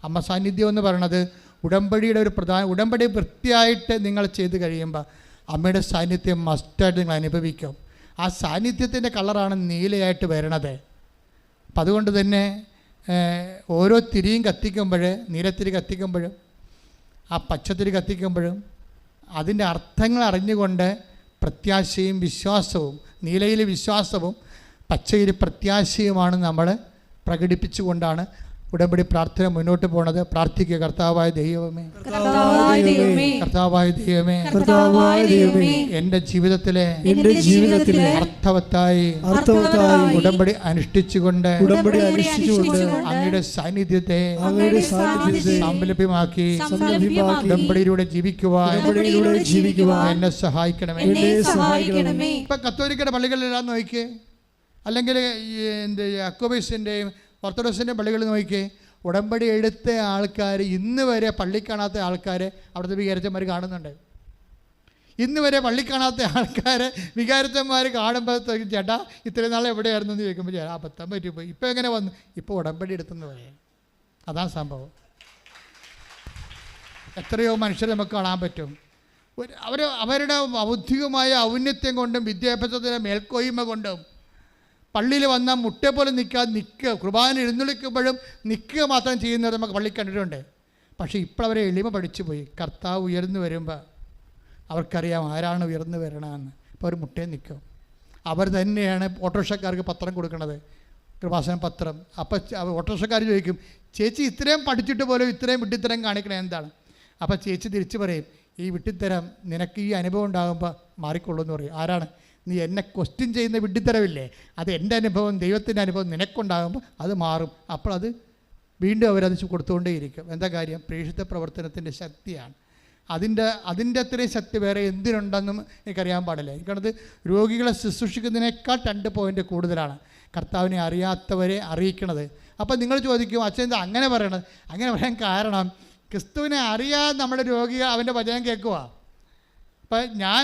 അമ്മ സാന്നിധ്യം എന്ന് പറയണത് ഉടമ്പടിയുടെ ഒരു ഉടമ്പടി വൃത്തിയായിട്ട് നിങ്ങൾ ചെയ്ത് കഴിയുമ്പോൾ അമ്മയുടെ സാന്നിധ്യം മസ്റ്റായിട്ട് നിങ്ങൾ അനുഭവിക്കും. ആ സാന്നിധ്യത്തിൻ്റെ കളറാണ് നീലയായിട്ട് വരണത്. അപ്പം അതുകൊണ്ട് തന്നെ ഓരോ തിരിയും നീലത്തിരി കത്തിക്കുമ്പോഴും ആ പച്ചത്തിരി കത്തിക്കുമ്പോഴും അതിൻ്റെ അർത്ഥങ്ങൾ അറിഞ്ഞുകൊണ്ട് പ്രത്യാശയും വിശ്വാസവും, നീലയിൽ വിശ്വാസവും പച്ചയിൽ പ്രത്യാശയുമാണ് നമ്മൾ പ്രകടിപ്പിച്ചുകൊണ്ടാണ് ഉടമ്പടി പ്രാർത്ഥന മുന്നോട്ട് പോണത്. പ്രാർത്ഥിക്കുക. കർത്താവായ ദൈവമേ, കർത്താവായ ദൈവമേ, കർത്താവായ ദൈവമേ, കർത്താവായ ദൈവമേ, എൻ്റെ ജീവിതത്തിലെ അർത്ഥവത്തായി ഉടമ്പടി അനുഷ്ഠിച്ചുകൊണ്ട് അങ്ങയുടെ സാന്നിധ്യത്തെ സംലഭ്യമാക്കി ഉടമ്പടിയിലൂടെ ജീവിക്കുവാൻ എന്നെ സഹായിക്കണമേ. ഇപ്പം കത്തോലിക്കയുടെ പള്ളികളിലെല്ലാം നോക്കിയേ, അല്ലെങ്കിൽ യാക്കോബൈസിൻ്റെയും ഓർത്തഡോക്സിൻ്റെ പള്ളികളിൽ നോക്കിയേ, ഉടമ്പടി എടുത്ത ആൾക്കാർ ഇന്ന് വരെ പള്ളി കാണാത്ത ആൾക്കാരെ അവിടുത്തെ വികാരിച്ചന്മാർ കാണുന്നുണ്ട്. ഇന്ന് വരെ പള്ളി കാണാത്ത ആൾക്കാരെ വികാരിച്ചന്മാർ കാണുമ്പോഴത്തേക്കും ചേട്ടാ ഇത്രയും നാളെ എവിടെയായിരുന്നു എന്ന് ചോദിക്കുമ്പോൾ ചേട്ടാ അബദ്ധം പറ്റിപ്പോയി, ഇപ്പോൾ എങ്ങനെ വന്നു, ഇപ്പോൾ ഉടമ്പടി എടുത്തെന്ന് പറയാം. അതാണ് സംഭവം. എത്രയോ മനുഷ്യരെ നമുക്ക് കാണാൻ പറ്റും. അവരുടെ ബൗദ്ധികമായ ഔന്നത്യം കൊണ്ടും വിദ്യാഭ്യാസത്തിൻ്റെ മേൽക്കോയ്മ കൊണ്ടും പള്ളിയിൽ വന്നാൽ മുട്ടയെ പോലെ നിൽക്കുക, കുർബാന എഴുന്നള്ളിക്കുമ്പോഴും നിൽക്കുക മാത്രം ചെയ്യുന്നത് നമുക്ക് പള്ളി കണ്ടിട്ടുണ്ട്. പക്ഷേ ഇപ്പോഴവരെ എളിമ പഠിച്ചു പോയി. കർത്താവ് ഉയർന്നു വരുമ്പോൾ അവർക്കറിയാം ആരാണ് ഉയർന്നു വരണമെന്ന്. അപ്പോൾ അവർ മുട്ടയെ നിൽക്കും. അവർ തന്നെയാണ് ഓട്ടോറിക്ഷക്കാർക്ക് പത്രം കൊടുക്കുന്നത്, കൃപാസന പത്രം. അപ്പോൾ ഓട്ടോറിക്ഷക്കാർ ചോദിക്കും, ചേച്ചി ഇത്രയും പഠിച്ചിട്ട് പോലും ഇത്രയും വിട്ടിത്തരം കാണിക്കണേ എന്താണ്? അപ്പോൾ ചേച്ചി തിരിച്ചു പറയും, ഈ വിട്ടിത്തരം നിനക്ക് ഈ അനുഭവം ഉണ്ടാകുമ്പോൾ മാറിക്കൊള്ളൂ എന്ന് പറയും. ആരാണ്? നീ എന്നെ ക്വസ്റ്റ്യൻ ചെയ്യുന്ന വിഡ്ഢിത്തരമില്ലേ, അത് എൻ്റെ അനുഭവം, ദൈവത്തിൻ്റെ അനുഭവം നിനക്കുണ്ടാകുമ്പോൾ അത് മാറും. അപ്പോൾ അത് വീണ്ടും അവരത് കൊടുത്തുകൊണ്ടേയിരിക്കും. എന്താ കാര്യം? പ്രേക്ഷിത പ്രവർത്തനത്തിൻ്റെ ശക്തിയാണ്. അതിൻ്റെ അത്രയും ശക്തി വേറെ എന്തിനുണ്ടെന്നും എനിക്കറിയാൻ പാടില്ല. എനിക്കത് രോഗികളെ ശുശ്രൂഷിക്കുന്നതിനേക്കാൾ 2 പോയിൻ്റ് കൂടുതലാണ് കർത്താവിനെ അറിയാത്തവരെ അറിയിക്കണത്. അപ്പോൾ നിങ്ങൾ ചോദിക്കും, അച്ഛൻ എന്താ അങ്ങനെ പറയണത്? അങ്ങനെ പറയാൻ കാരണം, ക്രിസ്തുവിനെ അറിയാതെ നമ്മുടെ രോഗികൾ അവൻ്റെ വചനം കേൾക്കുക. അപ്പം ഞാൻ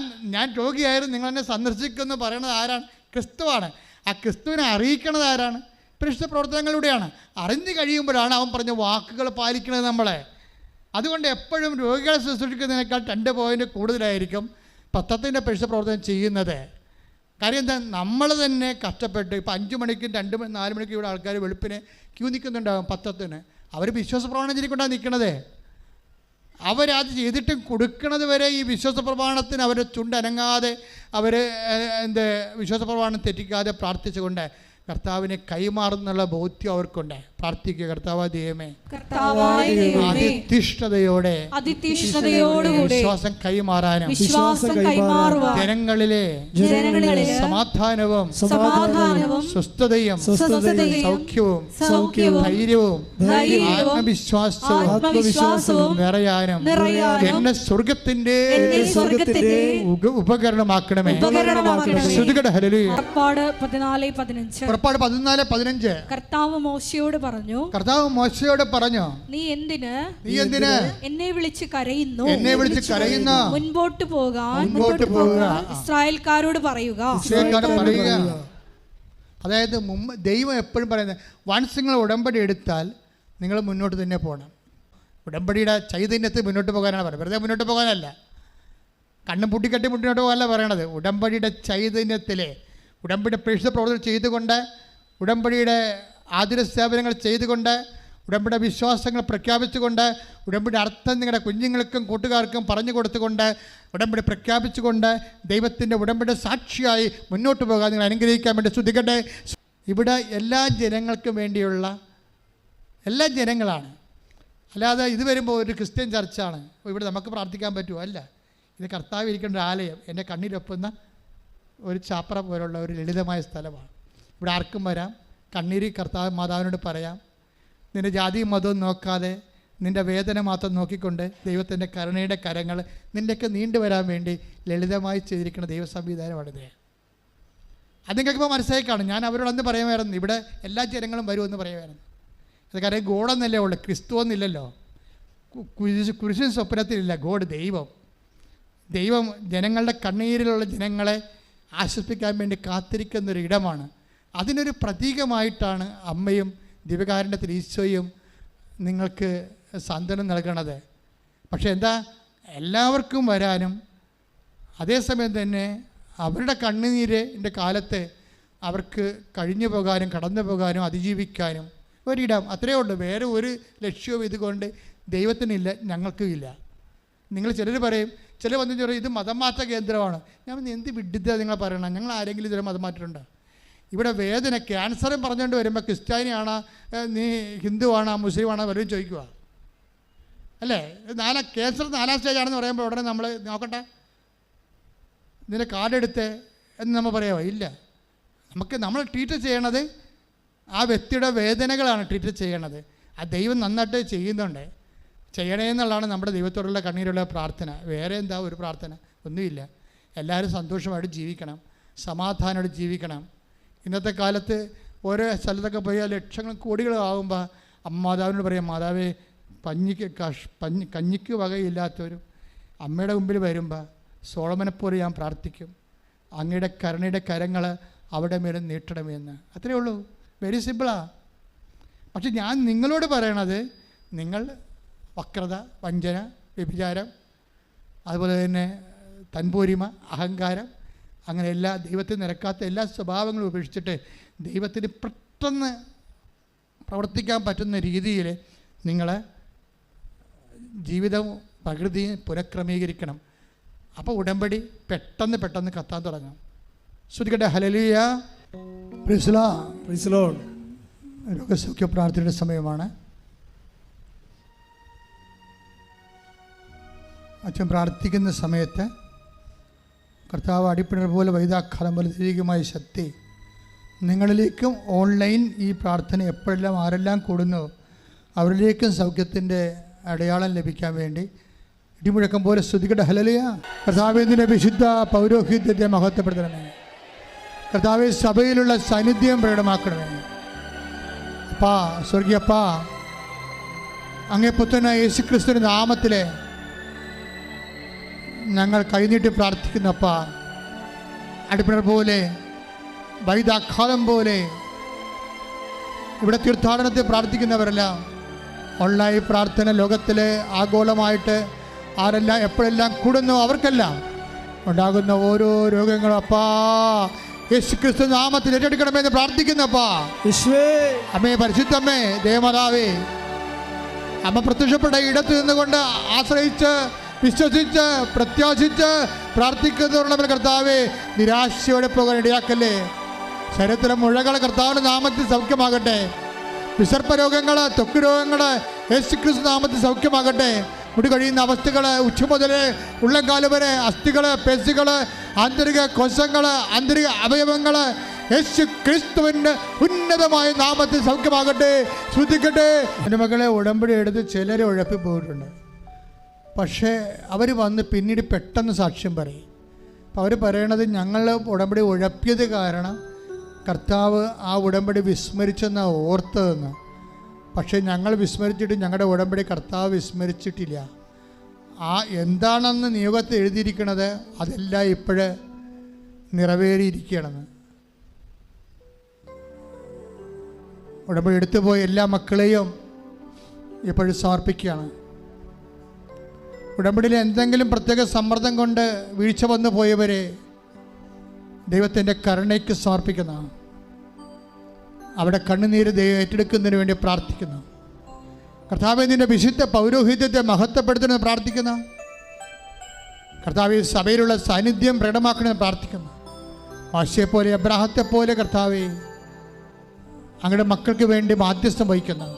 രോഗിയായിരുന്നു, നിങ്ങളെന്നെ സന്ദർശിക്കുമെന്ന് പറയണത് ആരാണ്? ക്രിസ്തുവാണ്. ആ ക്രിസ്തുവിനെ അറിയിക്കണത് ആരാണ്? പരിശുദ്ധ പ്രവർത്തനങ്ങളിലൂടെയാണ്. അറിഞ്ഞു കഴിയുമ്പോഴാണ് അവൻ പറഞ്ഞ വാക്കുകൾ പാലിക്കുന്നത് നമ്മളെ. അതുകൊണ്ട് എപ്പോഴും രോഗികളെ ശുശ്രൂഷിക്കുന്നതിനേക്കാൾ 2 പോയിൻ്റ് കൂടുതലായിരിക്കും പത്രത്തിൻ്റെ പരിശുദ്ധ പ്രവർത്തനം ചെയ്യുന്നത്. കാര്യം എന്താ? നമ്മൾ തന്നെ കഷ്ടപ്പെട്ട് ഇപ്പോൾ 5 മണിക്കും 2-4 മണിക്കും ഇവിടെ ആൾക്കാർ വെളുപ്പിനെ ക്യൂ നിൽക്കുന്നുണ്ടാകും പത്രത്തിന്. അവർ വിശ്വാസ പ്രമാണം ചെയ്തുകൊണ്ടാണ് നിൽക്കണത്. അവരത് ചെയ്തിട്ടും കൊടുക്കുന്നത് വരെ ഈ വിശ്വാസ പ്രമാണത്തിന് അവരെ ചുണ്ടനങ്ങാതെ അവർ വിശ്വാസ പ്രമാണം തെറ്റിക്കാതെ പ്രാർത്ഥിച്ചുകൊണ്ട് കർത്താവിനെ കൈമാറുന്നുള്ള ബോധ്യം അവർക്കുണ്ട്. പ്രാർത്ഥിക്കുക. കർത്താവായ ദൈവമേ, അതിതീഷ്ണതയോടെ വിശ്വാസം കൈമാറാനും ജനങ്ങളിലെ സമാധാനവും സ്വസ്ഥതയും സൗഖ്യവും ധൈര്യവും ആത്മവിശ്വാസവും നിറയാനും എന്നെ സ്വർഗത്തിന്റെ ഉപകരണമാക്കണമേ. പുറപ്പാട് 14:15 കർത്താവ് മോശയോട് പറഞ്ഞു, നീ എന്തിന് എന്നെ വിളിച്ച് കരയുന്നു? മുൻപോട്ട് പോകാൻ ഇസ്രായേൽക്കാരോട് പറയുക. അതായത് ദൈവം എപ്പോഴും പറയുന്നത്, വൺസ് നിങ്ങൾ ഉടമ്പടി എടുത്താൽ നിങ്ങൾ മുന്നോട്ട് തന്നെ പോകണം. ഉടമ്പടിയുടെ ചൈതന്യത്തിൽ മുന്നോട്ട് പോകാനാണ് പറയുന്നത്, വെറുതെ മുന്നോട്ട് പോകാനല്ല. കണ്ണും പൂട്ടിക്കെട്ടി മുന്നോട്ട് പോകാനല്ല പറയണത്. ഉടമ്പടിയുടെ ചൈതന്യത്തിലെ ഉടമ്പടി പ്രേക്ഷിത പ്രവർത്തനം ചെയ്തുകൊണ്ട്, ഉടമ്പടിയുടെ ആതുര സേവനങ്ങൾ ചെയ്തുകൊണ്ട്, ഉടമ്പടി വിശ്വാസങ്ങൾ പ്രഖ്യാപിച്ചുകൊണ്ട്, ഉടമ്പടി അർത്ഥം നിങ്ങളുടെ കുഞ്ഞുങ്ങൾക്കും കൂട്ടുകാർക്കും പറഞ്ഞു കൊടുത്തുകൊണ്ട്, ഉടമ്പടി പ്രഖ്യാപിച്ചുകൊണ്ട് ദൈവത്തിൻ്റെ ഉടമ്പടി സാക്ഷിയായി മുന്നോട്ട് പോകാൻ നിങ്ങൾ അനുഗ്രഹിക്കാൻ വേണ്ടി ശ്രദ്ധിക്കട്ടെ. ഇവിടെ എല്ലാ ജനങ്ങൾക്കും വേണ്ടിയുള്ള എല്ലാ ജനങ്ങളാണ്. അല്ലാതെ ഇത് വരുമ്പോൾ ഒരു ക്രിസ്ത്യൻ ചർച്ചാണ്, ഇവിടെ നമുക്ക് പ്രാർത്ഥിക്കാൻ പറ്റുമോ? അല്ല, ഇത് കർത്താവ് ഇരിക്കേണ്ട ഒരു ആലയം, എൻ്റെ കണ്ണീരൊപ്പുന്ന ഒരു ചാപ്ര പോലുള്ള ഒരു ലളിതമായ സ്ഥലമാണ്. ഇവിടെ ആർക്കും വരാം, കണ്ണീര് കർത്താവ് മാതാവിനോട് പറയാം. നിൻ്റെ ജാതിയും മതവും നോക്കാതെ നിൻ്റെ വേദന മാത്രം നോക്കിക്കൊണ്ട് ദൈവത്തിൻ്റെ കരുണയുടെ കരങ്ങൾ നിൻ്റെയൊക്കെ നീണ്ടു വരാൻ വേണ്ടി ലളിതമായി ചെയ്തിരിക്കുന്ന ദൈവ സംവിധാനമാണിത്. അത് നിങ്ങൾക്കിപ്പോൾ മനസ്സിലായി കാണും. ഞാൻ അവരോടൊന്ന് പറയുമായിരുന്നു, ഇവിടെ എല്ലാ ജനങ്ങളും വരുമെന്ന് പറയുമായിരുന്നു. അത് കാര്യം ഗോഡെന്നല്ലേ ഉള്ളു, ക്രിസ്തു എന്നില്ലല്ലോ. കുരിശിൻ സ്വപ്നത്തിലില്ല. ഗോഡ് ദൈവം ജനങ്ങളുടെ കണ്ണീരിലുള്ള ജനങ്ങളെ ആശ്വസിപ്പിക്കാൻ വേണ്ടി കാത്തിരിക്കുന്നൊരു ഇടമാണ്. അതിനൊരു പ്രതീകമായിട്ടാണ് അമ്മയും ദിവ്യകാരുണ്യത്തിൽ ഈശോയും നിങ്ങൾക്ക് സാന്ത്വനം നൽകണത്. പക്ഷേ എന്താ, എല്ലാവർക്കും വരാനും അതേസമയം തന്നെ അവരുടെ കണ്ണുനീരിൻ്റെ കാലത്ത് അവർക്ക് കഴിഞ്ഞു പോകാനും കടന്നു പോകാനും അതിജീവിക്കാനും ഒരിടം, അത്രയേ ഉള്ളൂ. വേറെ ഒരു ലക്ഷ്യവും ഇതുകൊണ്ട് ദൈവത്തിനില്ല, ഞങ്ങൾക്കും ഇല്ല. നിങ്ങൾ ചിലർ പറയും, ചില വന്നു പറയും ഇത് മതം മാറ്റ കേന്ദ്രമാണ്. ഞാൻ എന്ത് വിഡിത നിങ്ങൾ പറയണം? ഞങ്ങൾ ആരെങ്കിലും ഇതുവരെ മതം മാറ്റിയിട്ടുണ്ടോ? ഇവിടെ വേദന ക്യാൻസറും പറഞ്ഞുകൊണ്ട് വരുമ്പോൾ ക്രിസ്ത്യാനിയാണോ നീ ഹിന്ദുവാണോ മുസ്ലിമാണോ വരും ചോദിക്കുക അല്ലേ? ക്യാൻസർ 4ാം സ്റ്റേജാണെന്ന് പറയുമ്പോൾ ഉടനെ നമ്മൾ നോക്കട്ടെ ഇതിൻ്റെ കാർഡെടുത്ത് എന്ന് നമ്മൾ പറയാമോ? ഇല്ല. നമ്മൾ ട്രീറ്റ് ചെയ്യണത് ആ വ്യക്തിയുടെ വേദനകളാണ് ട്രീറ്റ് ചെയ്യണത്. ആ ദൈവം നന്നായിട്ട് ചെയ്യുന്നുണ്ട്. ചെയ്യണേ എന്നുള്ളതാണ് നമ്മുടെ ദൈവത്തോടുള്ള കണ്ണീരുള്ള പ്രാർത്ഥന. വേറെ എന്താ ഒരു പ്രാർത്ഥന? ഒന്നുമില്ല. എല്ലാവരും സന്തോഷമായിട്ട് ജീവിക്കണം, സമാധാനമായിട്ട് ജീവിക്കണം. ഇന്നത്തെ കാലത്ത് ഓരോ സ്ഥലത്തൊക്കെ പോയി ലക്ഷങ്ങൾ കോടികളാകുമ്പോൾ മാതാവിനോട് പറയാം, മാതാവേ കഞ്ഞിക്ക് വകയില്ലാത്തവരും അമ്മയുടെ മുമ്പിൽ വരുമ്പോൾ സോളമനെപ്പോലെ ഞാൻ പ്രാർത്ഥിക്കും, അങ്ങയുടെ കരുണയുടെ കരങ്ങൾ അവിടെ മേലെ നീട്ടണമെന്ന്. അത്രയേ ഉള്ളൂ. വെരി സിമ്പിളാണ്. പക്ഷെ ഞാൻ നിങ്ങളോട് പറയണത്, നിങ്ങൾ വക്രത, വഞ്ചന, വ്യഭിചാരം, അതുപോലെ തന്നെ തൻപോരിമ, അഹങ്കാരം, അങ്ങനെ എല്ലാ ദൈവത്തിന് നിരക്കാത്ത എല്ലാ സ്വഭാവങ്ങളും ഉപേക്ഷിച്ചിട്ട് ദൈവത്തിന് പെട്ടെന്ന് പ്രവർത്തിക്കാൻ പറ്റുന്ന രീതിയിൽ നിങ്ങൾ ജീവിതവും പ്രകൃതിയും പുനഃക്രമീകരിക്കണം. അപ്പോൾ ഉടമ്പടി പെട്ടെന്ന് കത്താൻ തുടങ്ങും. ശ്രുതികട്ടെ. ഹല്ലേലൂയ. Praise Lord. രോഗസൗഖ്യ പ്രാർത്ഥനയുടെ സമയമാണ്. അച്ഛൻ പ്രാർത്ഥിക്കുന്ന സമയത്ത് കർത്താവ് അടിപ്പിണർ പോലെ വൈദാക്കാലം പോലെ ദൈവികമായ ശക്തി നിങ്ങളിലേക്കും ഓൺലൈൻ ഈ പ്രാർത്ഥന എപ്പോഴെല്ലാം ആരെല്ലാം കൂടുന്നു അവരിലേക്കും സൗഖ്യത്തിൻ്റെ അടയാളം ലഭിക്കാൻ വേണ്ടി ഇടിമുഴക്കം പോലെ സ്തുതിക്കട്ടെ. ഹല്ലേലൂയ. കർത്താവിൻ്റെ വിശുദ്ധ പൗരോഹിത്യത്തെ മഹത്വപ്പെടുത്തണമേ. കർത്താവെ സഭയിലുള്ള സാന്നിധ്യം പ്രകടമാക്കണമേ. അപ്പാ, സ്വർഗീയപ്പാ, അങ്ങേ പുത്രനായ യേശുക്രിസ്തുവിന്റെ നാമത്തിൽ ഞങ്ങൾ കൈനീട്ടി പ്രാർത്ഥിക്കുന്നപ്പാ. അടിപ്പിണർ പോലെ വൈദാക്കാലം പോലെ ഇവിടെ തീർത്ഥാടനത്തിൽ പ്രാർത്ഥിക്കുന്നവരെല്ലാം ഓൺലൈൻ പ്രാർത്ഥന ലോകത്തിലെ ആഗോളമായിട്ട് ആരെല്ലാം എപ്പോഴെല്ലാം കൂടുന്നു അവർക്കെല്ലാം ഉണ്ടാകുന്ന ഓരോ രോഗങ്ങളും അപ്പാ യേശുക്രിസ്തു നാമത്തിൽ ഏറ്റെടുക്കണമെന്ന് പ്രാർത്ഥിക്കുന്നപ്പാ. അമ്മേ, പരിശുദ്ധമ്മേ, ദേവമാതാവേ, അമ്മ പ്രത്യക്ഷപ്പെട്ട ഇടത്ത് നിന്നുകൊണ്ട് ആശ്രയിച്ച് വിശ്വസിച്ച് പ്രത്യാശിച്ച് പ്രാർത്ഥിക്കുന്നവരുടെ കർത്താവേ നിരാശയോടെ പോകാൻ ഇടയാക്കല്ലേ. ശരീരത്തിലെ മുഴകൾ കർത്താവിൻ്റെ നാമത്തിൽ സൗഖ്യമാകട്ടെ. വിസർപ്പ രോഗങ്ങൾ, ത്വക്ക് രോഗങ്ങൾ യേശുക്രിസ്തു നാമത്തിൽ സൗഖ്യമാകട്ടെ. മുടി കഴിയുന്ന അവസ്ഥകൾ, ഉച്ച മുതൽ ഉള്ളംകാല് വരെ അസ്ഥികൾ, പേശികൾ, ആന്തരിക കോശങ്ങൾ, ആന്തരിക അവയവങ്ങൾ യേശുക്രിസ്തുവിൻ്റെ ഉന്നതമായ നാമത്തിൽ സൗഖ്യമാകട്ടെ. ശ്രദ്ധിക്കട്ടെ. എൻ്റെ മക്കളെ, ഉടമ്പടി എടുത്ത് ചിലരെ ഉഴപ്പി പോയിട്ടുണ്ട്. പക്ഷേ അവർ വന്ന് പിന്നീട് പെട്ടെന്ന് സാക്ഷ്യം പറയും. അപ്പോൾ അവർ പറയണത് ഞങ്ങൾ ഉടമ്പടി ഉഴപ്പിയത് കാരണം കർത്താവ് ആ ഉടമ്പടി വിസ്മരിച്ചെന്നാണ് ഓർത്തതെന്ന്. പക്ഷേ ഞങ്ങൾ വിസ്മരിച്ചിട്ട് ഞങ്ങളുടെ ഉടമ്പടി കർത്താവ് വിസ്മരിച്ചിട്ടില്ല. ആ എന്താണെന്ന് നിയോഗത്തിൽ എഴുതിയിരിക്കണത് അതെല്ലാം ഇപ്പോഴ് നിറവേറിയിരിക്കുകയാണെന്ന്. ഉടമ്പടി എടുത്തുപോയ എല്ലാ മക്കളെയും ഇപ്പോഴും സമർപ്പിക്കുകയാണ്. ഉടമ്പടിയിൽ എന്തെങ്കിലും പ്രത്യേക സമ്മർദ്ദം കൊണ്ട് വീഴ്ച വന്നു പോയവരെ ദൈവത്തിൻ്റെ കരുണയ്ക്ക് സമർപ്പിക്കുന്ന, അവിടെ കണ്ണുനീര് ഏറ്റെടുക്കുന്നതിന് വേണ്ടി പ്രാർത്ഥിക്കുന്നു. കർത്താവേ, നിൻ്റെ വിശുദ്ധ പൗരോഹിത്യത്തെ മഹത്വപ്പെടുത്തുന്നത് പ്രാർത്ഥിക്കുന്നു. കർത്താവേ, സഭയിലുള്ള സാന്നിധ്യം പ്രകടമാക്കണമെന്ന് പ്രാർത്ഥിക്കുന്നു. മോശയെപ്പോലെ അബ്രാഹത്തെപ്പോലെ കർത്താവേ അങ്ങയുടെ മക്കൾക്ക് വേണ്ടി മാധ്യസ്ഥം വഹിക്കുന്നു.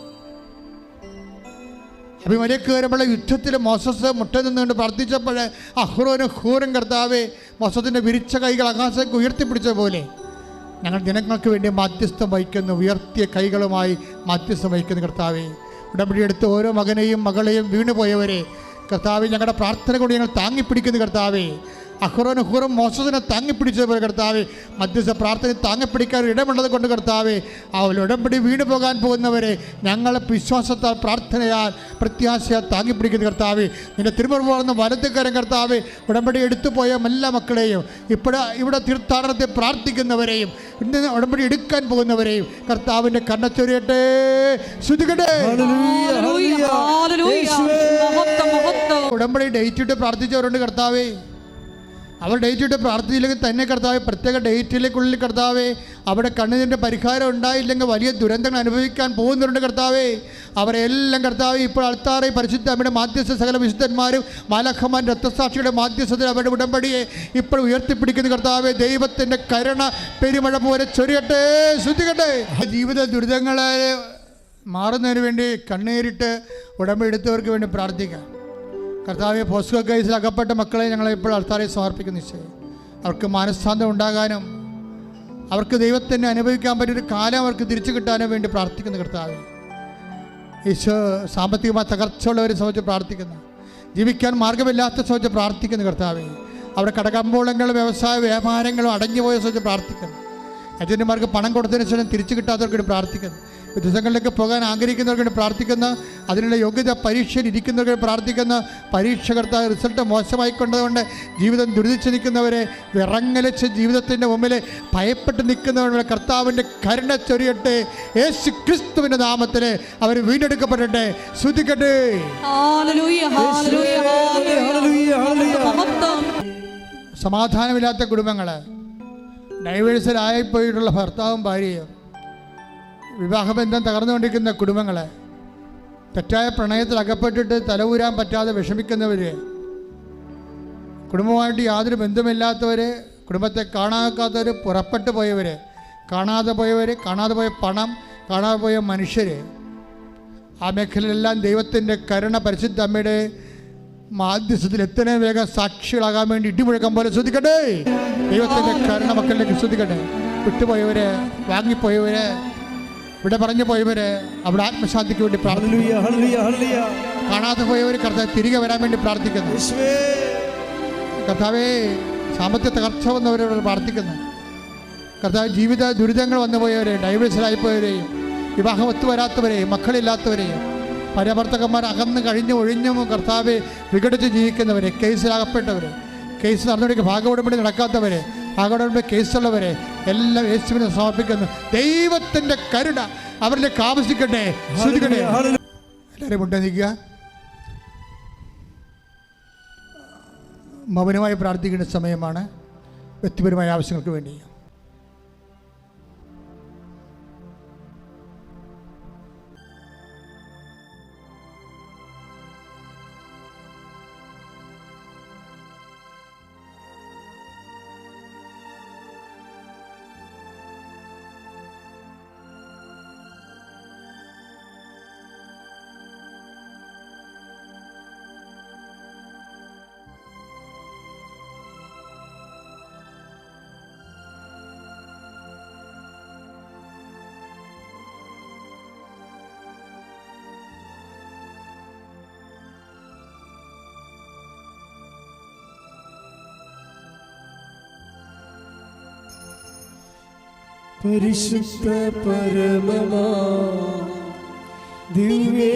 അഭിമലേക്ക് വരുമ്പോൾ യുദ്ധത്തിൽ മോസസ് മുട്ട നിന്നുകൊണ്ട് പ്രാർത്ഥിച്ചപ്പോൾ അഹ്റോനും ഹൂറും കർത്താവെ മോസത്തിൻ്റെ വിരിച്ച കൈകൾ ആകാശത്തേക്ക് ഉയർത്തിപ്പിടിച്ച പോലെ ഞങ്ങൾ ജനങ്ങൾക്ക് വേണ്ടി മാധ്യസ്ഥം വഹിക്കുന്നു. ഉയർത്തിയ കൈകളുമായി മാധ്യസ്ഥം വഹിക്കുന്നു കർത്താവെ. ഉടമ്പടി എടുത്ത് ഓരോ മകനെയും മകളെയും വീണുപോയവരെ കർത്താവെ ഞങ്ങളുടെ പ്രാർത്ഥന കൊണ്ട് ഞങ്ങൾ താങ്ങിപ്പിടിക്കുന്നു കർത്താവെ. അഹ്റോനും ഹൂറും മോസസിനെ താങ്ങിപ്പിടിച്ചതുപോലെ കർത്താവെ മധ്യസ്ഥ പ്രാർത്ഥന താങ്ങിപ്പിടിക്കാൻ ഇടമുള്ളത് കൊണ്ട് കർത്താവെ ആ ഉടമ്പടി വീണു പോകാൻ പോകുന്നവരെ ഞങ്ങൾ വിശ്വാസത്താൽ പ്രാർത്ഥനയാൽ പ്രത്യാശയാൽ താങ്ങിപ്പിടിക്കുന്ന കർത്താവെ. നിന്റെ തിരുമുറന്ന് വലത്തുകാരൻ കർത്താവെ ഉടമ്പടി എടുത്തുപോയ എല്ലാ മക്കളെയും ഇവിടെ തീർത്ഥാടനത്തെ പ്രാർത്ഥിക്കുന്നവരെയും ഇന്ന് ഉടമ്പടി എടുക്കാൻ പോകുന്നവരെയും കർത്താവിൻ്റെ കണ്ണച്ചൊരിയട്ടെ. ശ്രുതികട്ടെ. ഉടമ്പടി ഡേറ്റ് ഇട്ട് പ്രാർത്ഥിച്ചവരുണ്ട് കർത്താവെ. അവർ ഡേറ്റ് ഇട്ട് പ്രാർത്ഥനയില്ലെങ്കിൽ തന്നെ കർത്താവെ, പ്രത്യേക ഡേറ്റിലേക്കുള്ളിൽ കർത്താവെ, അവിടെ കണ്ണുനീരിൻ്റെ പരിഹാരം ഉണ്ടായില്ലെങ്കിൽ വലിയ ദുരന്തങ്ങൾ അനുഭവിക്കാൻ പോകുന്നവരുണ്ട് കർത്താവെ. അവരെല്ലാം കർത്താവെ ഇപ്പോൾ അൾത്താറെ പരിശുദ്ധ അമ്മയുടെ മാധ്യസ്ഥ സകല വിശുദ്ധന്മാരും മാലാഖമാരും രക്തസാക്ഷിയുടെ മാധ്യസ്ഥതയിൽ അവരുടെ ഉടമ്പടിയെ ഇപ്പോൾ ഉയർത്തിപ്പിടിക്കുന്ന കർത്താവെ, ദൈവത്തിൻ്റെ കരുണ പെരുമഴ പോലെ ചൊരിയട്ടെ, ശ്രദ്ധിക്കട്ടെ. ജീവിത ദുരിതങ്ങളെ മാറുന്നതിന് വേണ്ടി കണ്ണീരിട്ട് ഉടമ്പടി എടുത്തവർക്ക് വേണ്ടി പ്രാർത്ഥിക്കാം. കർത്താവെ, പോസ്കോ കേസിൽ അകപ്പെട്ട മക്കളെ ഞങ്ങളെ ഇപ്പോൾ അൾത്താരെ സമർപ്പിക്കുന്ന നിശ്ചയം അവർക്ക് മനസ്സാന്തം ഉണ്ടാകാനും അവർക്ക് ദൈവത്തിനെ അനുഭവിക്കാൻ പറ്റിയൊരു കാലം അവർക്ക് തിരിച്ചു കിട്ടാനും വേണ്ടി പ്രാർത്ഥിക്കുന്നു കർത്താവെ. ഈശോ, സാമ്പത്തികമായ തകർച്ചയുള്ളവരെ സംബന്ധിച്ച് പ്രാർത്ഥിക്കുന്നു, ജീവിക്കാൻ മാർഗമില്ലാത്ത സംബന്ധിച്ച് പ്രാർത്ഥിക്കുന്നു കർത്താവെ. അവിടെ കടകമ്പോളങ്ങളും വ്യവസായ വ്യാപാരങ്ങളും അടങ്ങിപ്പോയ സംബന്ധിച്ച് പ്രാർത്ഥിക്കുന്നു. ഏജന്റുമാർക്ക് പണം കൊടുത്തതിന് ശേഷം തിരിച്ചു കിട്ടാത്തവർക്ക് വേണ്ടി പ്രാർത്ഥിക്കുന്നു. വിദേശങ്ങളിലേക്ക് പോകാൻ ആഗ്രഹിക്കുന്നവർക്ക് വേണ്ടി പ്രാർത്ഥിക്കുന്ന, അതിനുള്ള യോഗ്യത പരീക്ഷയിൽ ഇരിക്കുന്നവർക്ക് പ്രാർത്ഥിക്കുന്ന, പരീക്ഷ കർത്താവ് റിസൾട്ട് മോശമായിക്കൊണ്ടതുകൊണ്ട് ജീവിതം ദുരിതിച്ച് നിൽക്കുന്നവരെ, വിറങ്ങലിച്ച് ജീവിതത്തിൻ്റെ മുമ്പിൽ ഭയപ്പെട്ട് നിൽക്കുന്നവരുടെ കർത്താവിൻ്റെ കരുണ ചൊരിയട്ടെ. യേശു ക്രിസ്തുവിൻ്റെ നാമത്തിൽ അവർ വീണ്ടെടുക്കപ്പെടട്ടെ. ശ്രദ്ധിക്കട്ടെ. സമാധാനമില്ലാത്ത കുടുംബങ്ങൾ, ഡൈവേഴ്സിലായിപ്പോയിട്ടുള്ള ഭർത്താവും ഭാര്യയും, വിവാഹബന്ധം തകർന്നുകൊണ്ടിരിക്കുന്ന കുടുംബങ്ങൾ, തെറ്റായ പ്രണയത്തിൽ അകപ്പെട്ടിട്ട് തലയൂരാൻ പറ്റാതെ വിഷമിക്കുന്നവർ, കുടുംബമായിട്ട് യാതൊരു ബന്ധമില്ലാത്തവർ, കുടുംബത്തെ കാണാക്കാത്തവർ, പുറപ്പെട്ടു പോയവർ, കാണാതെ പോയവർ, കാണാതെ പോയ പണം, കാണാതെ പോയ മനുഷ്യർ, ആ മേഖലയിലെല്ലാം ദൈവത്തിൻ്റെ കരുണ പരിശുദ്ധ അമ്മയുടെ മാധ്യസ്ഥത്തിൽ എത്രയും വേഗം സാക്ഷികളാകാൻ വേണ്ടി ഇടിമുഴക്കം പോലെ ശ്രദ്ധിക്കട്ടെ. ദൈവത്തിൻ്റെ കരുണ മക്കളിലേക്ക് ശ്രദ്ധിക്കട്ടെ. വിട്ടുപോയവര്, വാങ്ങിപ്പോയവര്, ഇവിടെ പറഞ്ഞു പോയവര് അവിടെ ആത്മശാന്തിക്ക് വേണ്ടി പ്രാർത്ഥിക്കുന്നു. കാണാതെ പോയവർ കർത്താവ് തിരികെ വരാൻ വേണ്ടി പ്രാർത്ഥിക്കുന്നു. കർത്താവേ, സാമ്പത്തിക തകർച്ച വന്നവരോട് പ്രാർത്ഥിക്കുന്നു. കർത്താവ്, ജീവിത ദുരിതങ്ങൾ വന്നു പോയവരെ, ഡൈവേഴ്സിലായിപ്പോയവരെയും, വിവാഹം ഒത്തുവരാത്തവരെയും, മക്കളില്ലാത്തവരെയും, ഭാര്യാഭർത്തക്കന്മാർ അകന്ന് കഴിഞ്ഞു ഒഴിഞ്ഞും കർത്താവെ വിഘടിച്ച് ജീവിക്കുന്നവരെ, കേസിലാകപ്പെട്ടവരെ, കേസ് നടന്നുകൊണ്ടിരിക്കുക, ഭാഗോടമ്പടി നടക്കാത്തവരെ, ഭാഗോടമ്പടി കേസുള്ളവരെ എല്ലാം യേശുവിനെ സമർപ്പിക്കുന്നു. ദൈവത്തിൻ്റെ കരുണ അവരിലേക്ക് ആവശ്യിക്കട്ടെ. ശ്രദ്ധിക്കട്ടെ. എല്ലാവരും മുട്ടനിക്കുക. മൗനമായി പ്രാർത്ഥിക്കേണ്ട സമയമാണ് വ്യക്തിപരമായ ആവശ്യങ്ങൾക്ക് വേണ്ടി. പരിശുദ്ധ പരമമാ ദിവ്യേ